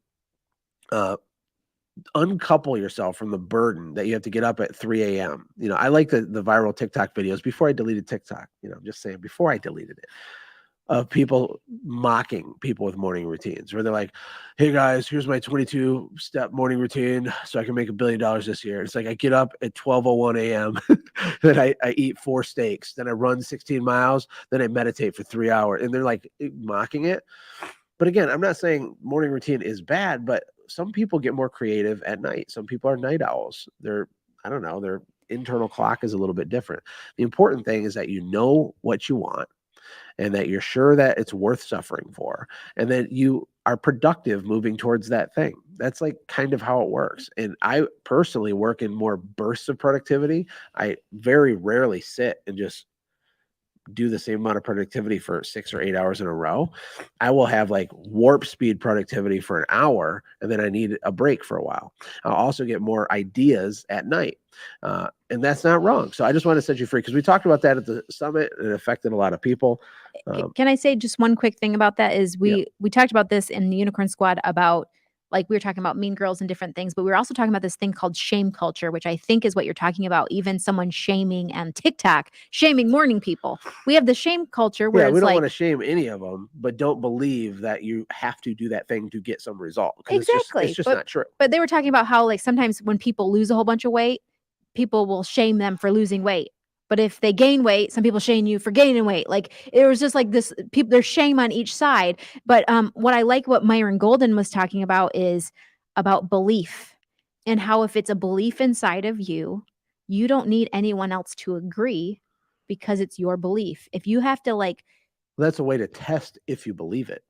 S1: Uncouple yourself from the burden that you have to get up at 3 a.m. I like the viral TikTok videos before I deleted TikTok. I'm just saying before I deleted it, of people mocking people with morning routines where they're like, hey guys, here's my 22-step morning routine so I can make $1 billion this year. It's like I get up at 12:01 a.m. then I eat 4 steaks, then I run 16 miles, then I meditate for 3 hours. And they're like mocking it. But again, I'm not saying morning routine is bad, but some people get more creative at night. Some people are night owls. Their internal clock is a little bit different. The important thing is that you know what you want and that you're sure that it's worth suffering for, and that you are productive moving towards that thing. That's like kind of how it works. And I personally work in more bursts of productivity. I very rarely sit and just do the same amount of productivity for 6 or 8 hours in a row. I will have like warp speed productivity for an hour, and then I need a break for a while. I'll also get more ideas at night. And that's not wrong. So I just want to set you free because we talked about that at the summit and it affected a lot of people.
S2: Can I say just one quick thing about that is we talked about this in the Unicorn Squad about, like, we were talking about mean girls and different things, but we were also talking about this thing called shame culture, which I think is what you're talking about. Even someone shaming on TikTok, shaming morning people. We have the shame culture where
S1: we
S2: it's
S1: don't
S2: like,
S1: want to shame any of them, but don't believe that you have to do that thing to get some result.
S2: exactly.
S1: It's just not true.
S2: But they were talking about how, like, sometimes when people lose a whole bunch of weight, people will shame them for losing weight. But if they gain weight, some people shame you for gaining weight. Like, it was just like this, people, there's shame on each side. But what I like what Myron Golden was talking about is about belief, and how if it's a belief inside of you, you don't need anyone else to agree because it's your belief. If you have to, like,
S1: That's a way to test if you believe it,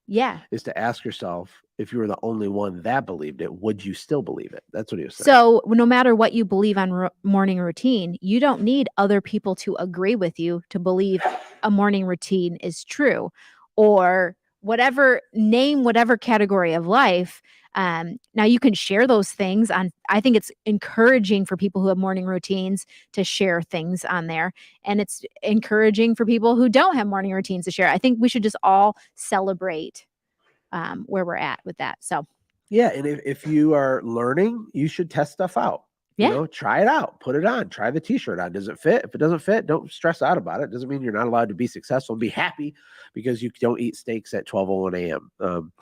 S1: is to ask yourself, if you were the only one that believed it, would you still believe it? That's what he was saying.
S2: So no matter what you believe on morning routine, you don't need other people to agree with you to believe a morning routine is true, or whatever, name whatever category of life. Now you can share those things on, I think it's encouraging for people who have morning routines to share things on there. And it's encouraging for people who don't have morning routines to share. I think we should just all celebrate where we're at with that. So
S1: yeah, and if you are learning, you should test stuff out.
S2: Yeah.
S1: Try it out, put it on, try the t-shirt on. Does it fit? If it doesn't fit, don't stress out about it. Doesn't mean you're not allowed to be successful and be happy because you don't eat steaks at 12:01 a.m.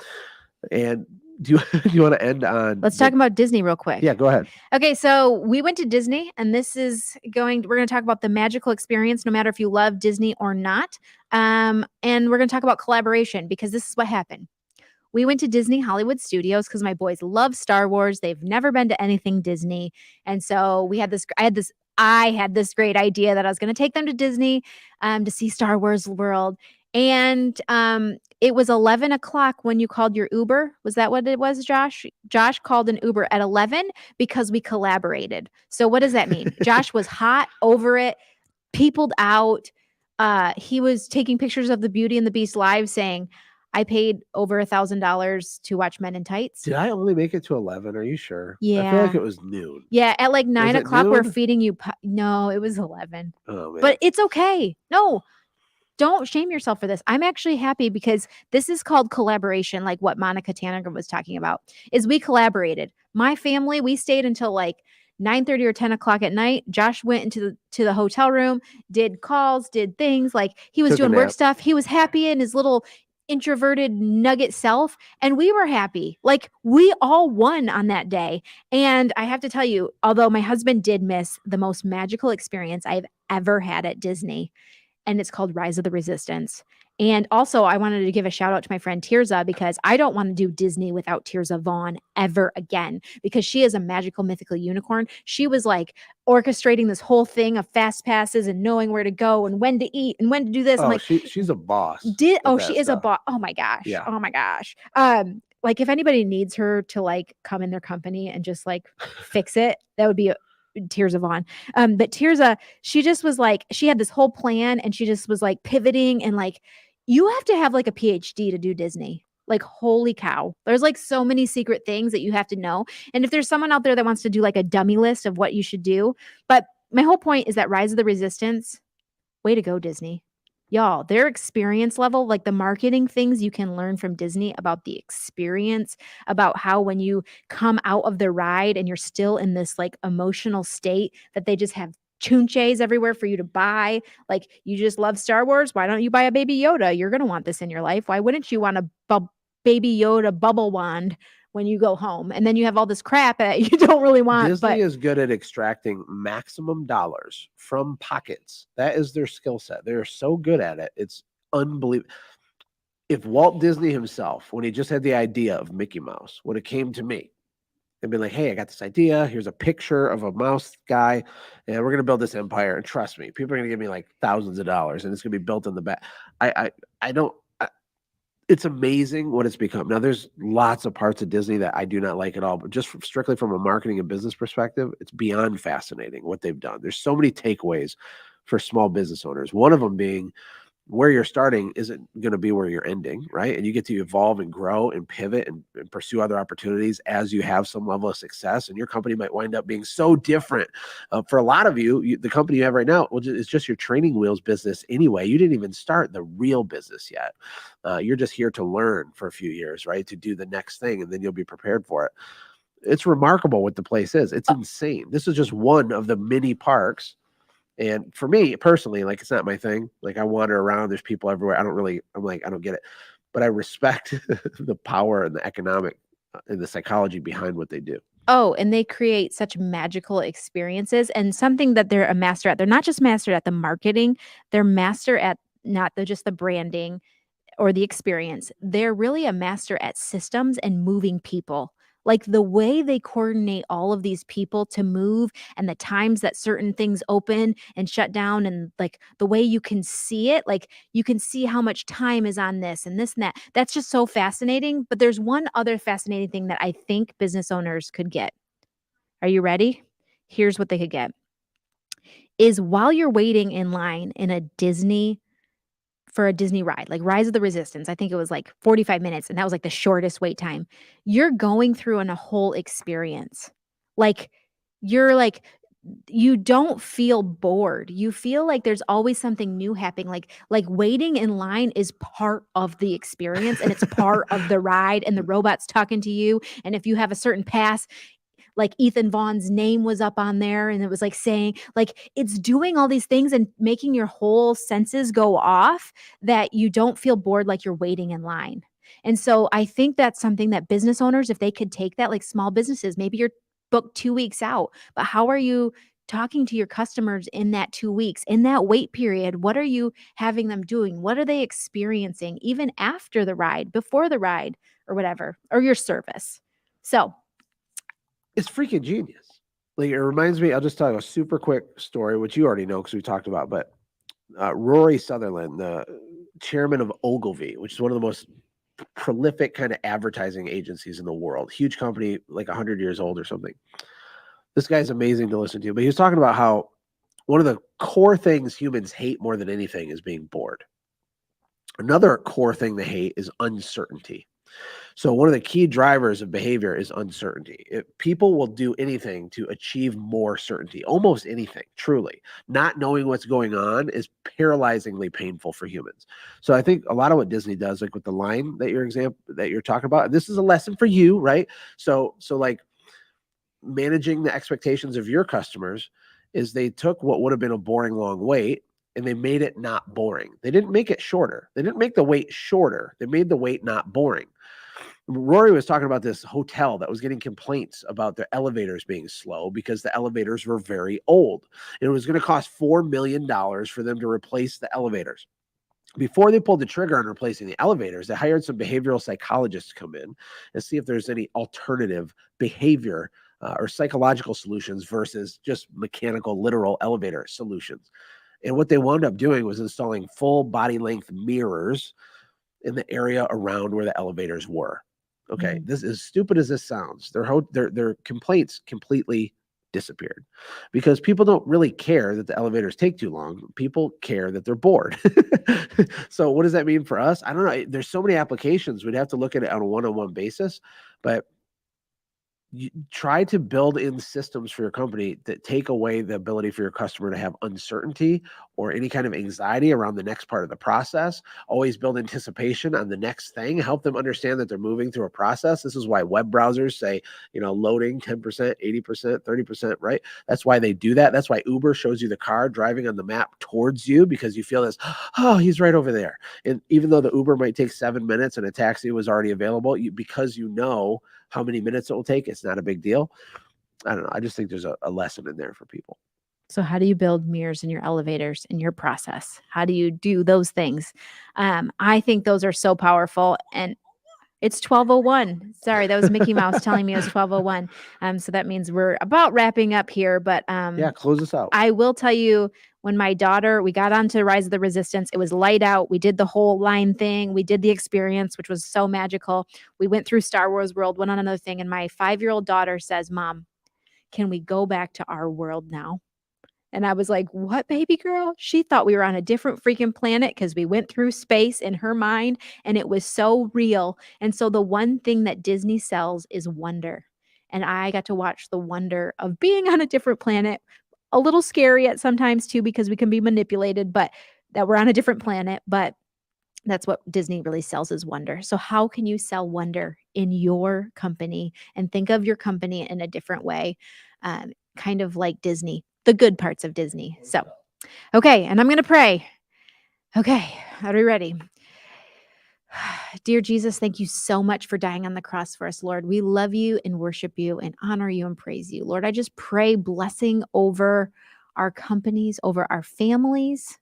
S1: And do you want to end on?
S2: Let's talk about Disney real quick.
S1: Yeah, go ahead.
S2: Okay, so we went to Disney, and we're going to talk about the magical experience, no matter if you love Disney or not. And we're going to talk about collaboration, because this is what happened. We went to Disney Hollywood Studios because my boys love Star Wars. They've never been to anything Disney. And so I had this great idea that I was going to take them to Disney to see Star Wars World. And it was 11 o'clock when you called your Uber. Was that what it was, Josh? Josh called an Uber at 11 because we collaborated. So what does that mean? Josh was hot over it, peopled out. He was taking pictures of the Beauty and the Beast live saying, I paid over $1,000 to watch Men in Tights.
S1: Did I only make it to 11? Are you sure?
S2: Yeah.
S1: I feel like it was noon.
S2: Yeah, at like 9
S1: it
S2: o'clock, we're
S1: noon?
S2: feeding you. No, it was 11.
S1: Oh, man.
S2: But it's okay. No, don't shame yourself for this. I'm actually happy because this is called collaboration, like what Monica Tannegram was talking about, is we collaborated. My family, we stayed until like 9:30 or 10 o'clock at night. Josh went into the hotel room, did calls, did things, like he was
S1: Took a
S2: doing work
S1: nap.
S2: stuff. He was happy in his little introverted nugget self, and we were happy. Like, we all won on that day. And I have to tell you, although my husband did miss the most magical experience I've ever had at Disney, and it's called Rise of the Resistance. And also, I wanted to give a shout out to my friend Tirza, because I don't want to do Disney without Tirza Vaughn ever again, because she is a magical mythical unicorn. She was like orchestrating this whole thing of fast passes and knowing where to go and when to eat and when to do this. I'm
S1: Oh,
S2: like,
S1: she's a boss.
S2: she
S1: that
S2: is a
S1: stuff.
S2: boss. Oh my gosh.
S1: Yeah.
S2: Oh my gosh. Like, if anybody needs her to like come in their company and just like fix it, that would be Tirza Vaughn. But Tirza, she just was like, she had this whole plan, and she just was like pivoting, and like, you have to have like a PhD to do Disney. Like, holy cow. There's like so many secret things that you have to know. And if there's someone out there that wants to do like a dummy list of what you should do, but my whole point is that Rise of the Resistance, way to go, Disney. Y'all, their experience level, like the marketing things you can learn from Disney about the experience, about how when you come out of the ride and you're still in this like emotional state, that they just have chunches everywhere for you to buy. Like, you just love Star Wars. Why don't you buy a Baby Yoda? You're going to want this in your life. Why wouldn't you want a Baby Yoda bubble wand when you go home? And then you have all this crap that you don't really want.
S1: Disney
S2: But
S1: is good at extracting maximum dollars from pockets. That is their skill set. They're so good at it. It's unbelievable. If Walt Disney himself, when he just had the idea of Mickey Mouse, would have came to me and been like, hey, I got this idea. Here's a picture of a mouse guy, and we're going to build this empire. And trust me, people are going to give me like thousands of dollars, and it's going to be built in the back. I don't. It's amazing what it's become. Now, there's lots of parts of Disney that I do not like at all, but just strictly from a marketing and business perspective, it's beyond fascinating what they've done. There's so many takeaways for small business owners. One of them being where you're starting isn't going to be where you're ending, right? And you get to evolve and grow and pivot and pursue other opportunities as you have some level of success. And your company might wind up being so different. For a lot of you, the company you have right now, well, it's just your training wheels business anyway. You didn't even start the real business yet. You're just here to learn for a few years, right? To do the next thing, and then you'll be prepared for it. It's remarkable what the place is. It's insane. This is just one of the many parks. And for me personally, like, it's not my thing. Like, I wander around, there's people everywhere. I'm like, I don't get it. But I respect the power and the economic and the psychology behind what they do.
S2: oh, and they create such magical experiences, and something that they're a master at. They're not just master at the marketing, they're master at not just the branding or the experience. They're really a master at systems and moving people. Like, the way they coordinate all of these people to move, and the times that certain things open and shut down, and like the way you can see it, like you can see how much time is on this and this and that. That's just so fascinating. But there's one other fascinating thing that I think business owners could get. Are you ready? Here's what they could get. Is while you're waiting in line in a Disney for a Disney ride, like Rise of the Resistance, I think it was like 45 minutes, and that was like the shortest wait time. You're going through a whole experience. Like, you're like, you don't feel bored. You feel like there's always something new happening. Like waiting in line is part of the experience, and it's part of the ride, and the robot's talking to you. And if you have a certain pass, like Ethan Vaughn's name was up on there, and it was like saying, like, it's doing all these things and making your whole senses go off, that you don't feel bored like you're waiting in line. And so I think that's something that business owners, if they could take that, like small businesses, maybe you're booked 2 weeks out, but how are you talking to your customers in that 2 weeks, in that wait period? What are you having them doing? What are they experiencing even after the ride, before the ride, or whatever, or your service? So
S1: It's freaking genius. Like, it reminds me, I'll just tell you a super quick story, which you already know because we talked about, but Rory Sutherland, the chairman of Ogilvy, which is one of the most prolific kind of advertising agencies in the world, huge company, like 100 years old or something. This guy's amazing to listen to, but he was talking about how one of the core things humans hate more than anything is being bored. Another core thing they hate is uncertainty. So one of the key drivers of behavior is uncertainty. People will do anything to achieve more certainty, almost anything, truly. Not knowing what's going on is paralyzingly painful for humans. So I think a lot of what Disney does, like with the line that you're talking about, and this is a lesson for you, right? So like, managing the expectations of your customers is they took what would have been a boring long wait and they made it not boring. They didn't make it shorter. They didn't make the wait shorter. They made the wait not boring. Rory was talking about this hotel that was getting complaints about their elevators being slow because the elevators were very old. And it was going to cost $4 million for them to replace the elevators. Before they pulled the trigger on replacing the elevators, they hired some behavioral psychologists to come in and see if there's any alternative behavior or psychological solutions versus just mechanical, literal elevator solutions. And what they wound up doing was installing full body length mirrors in the area around where the elevators were. Okay, This is stupid as this sounds. Their complaints completely disappeared, because people don't really care that the elevators take too long. People care that they're bored. So what does that mean for us? I don't know. There's so many applications. We'd have to look at it on a one-on-one basis, but you try to build in systems for your company that take away the ability for your customer to have uncertainty or any kind of anxiety around the next part of the process. Always build anticipation on the next thing. Help them understand that they're moving through a process. This is why web browsers say, loading 10%, 80%, 30%, right? That's why they do that. That's why Uber shows you the car driving on the map towards you, because you feel this, oh, he's right over there. And even though the Uber might take 7 minutes and a taxi was already available, because you know how many minutes it will take, it's not a big deal. I don't know. I just think there's a lesson in there for people.
S2: So how do you build mirrors in your elevators in your process? How do you do those things? I think those are so powerful. And it's 12:01. Sorry, that was Mickey Mouse telling me it was 12:01. So that means we're about wrapping up here. But
S1: Yeah, close us out.
S2: I will tell you, when my daughter, we got onto Rise of the Resistance, it was light out. We did the whole line thing. We did the experience, which was so magical. We went through Star Wars World, went on another thing. And my 5-year-old daughter says, Mom, can we go back to our world now? And I was like, what, baby girl? She thought we were on a different freaking planet because we went through space in her mind, and it was so real. And so the one thing that Disney sells is wonder. And I got to watch the wonder of being on a different planet. A little scary at sometimes too, because we can be manipulated, but that we're on a different planet. But that's what Disney really sells, is wonder. So how can you sell wonder in your company and think of your company in a different way? Kind of like Disney, the good parts of Disney. So, okay. And I'm going to pray. Okay. Are we ready? Dear Jesus, thank you so much for dying on the cross for us, Lord. We love you and worship you and honor you and praise you. Lord, I just pray blessing over our companies, over our families,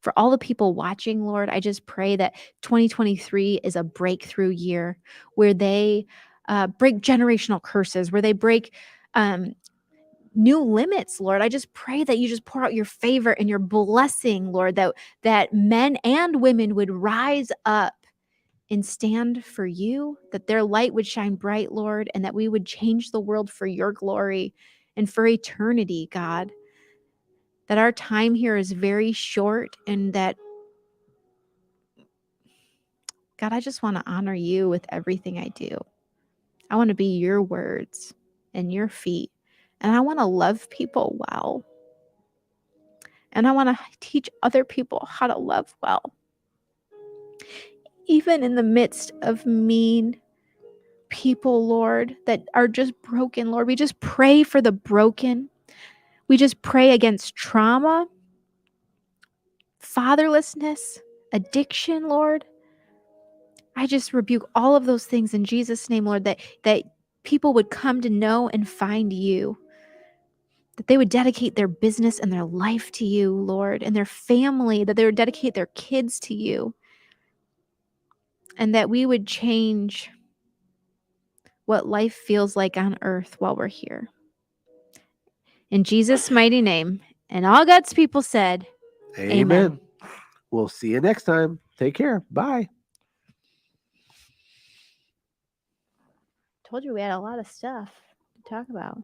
S2: for all the people watching, Lord. I just pray that 2023 is a breakthrough year where they break generational curses, where they break new limits, Lord. I just pray that you just pour out your favor and your blessing, Lord, that men and women would rise up and stand for you, that their light would shine bright, Lord, and that we would change the world for your glory and for eternity, God. That our time here is very short, and that, God, I just want to honor you with everything I do. I want to be your words and your feet, and I want to love people well. And I want to teach other people how to love well. Even in the midst of mean people, Lord, that are just broken, Lord, we just pray for the broken. We just pray against trauma, fatherlessness, addiction, Lord. I just rebuke all of those things in Jesus' name, Lord, that people would come to know and find you, that they would dedicate their business and their life to you, Lord, and their family, that they would dedicate their kids to you, and that we would change what life feels like on earth while we're here. In Jesus' mighty name, and all God's people said, Amen.
S1: We'll see you next time. Take care. Bye.
S2: Told you we had a lot of stuff to talk about.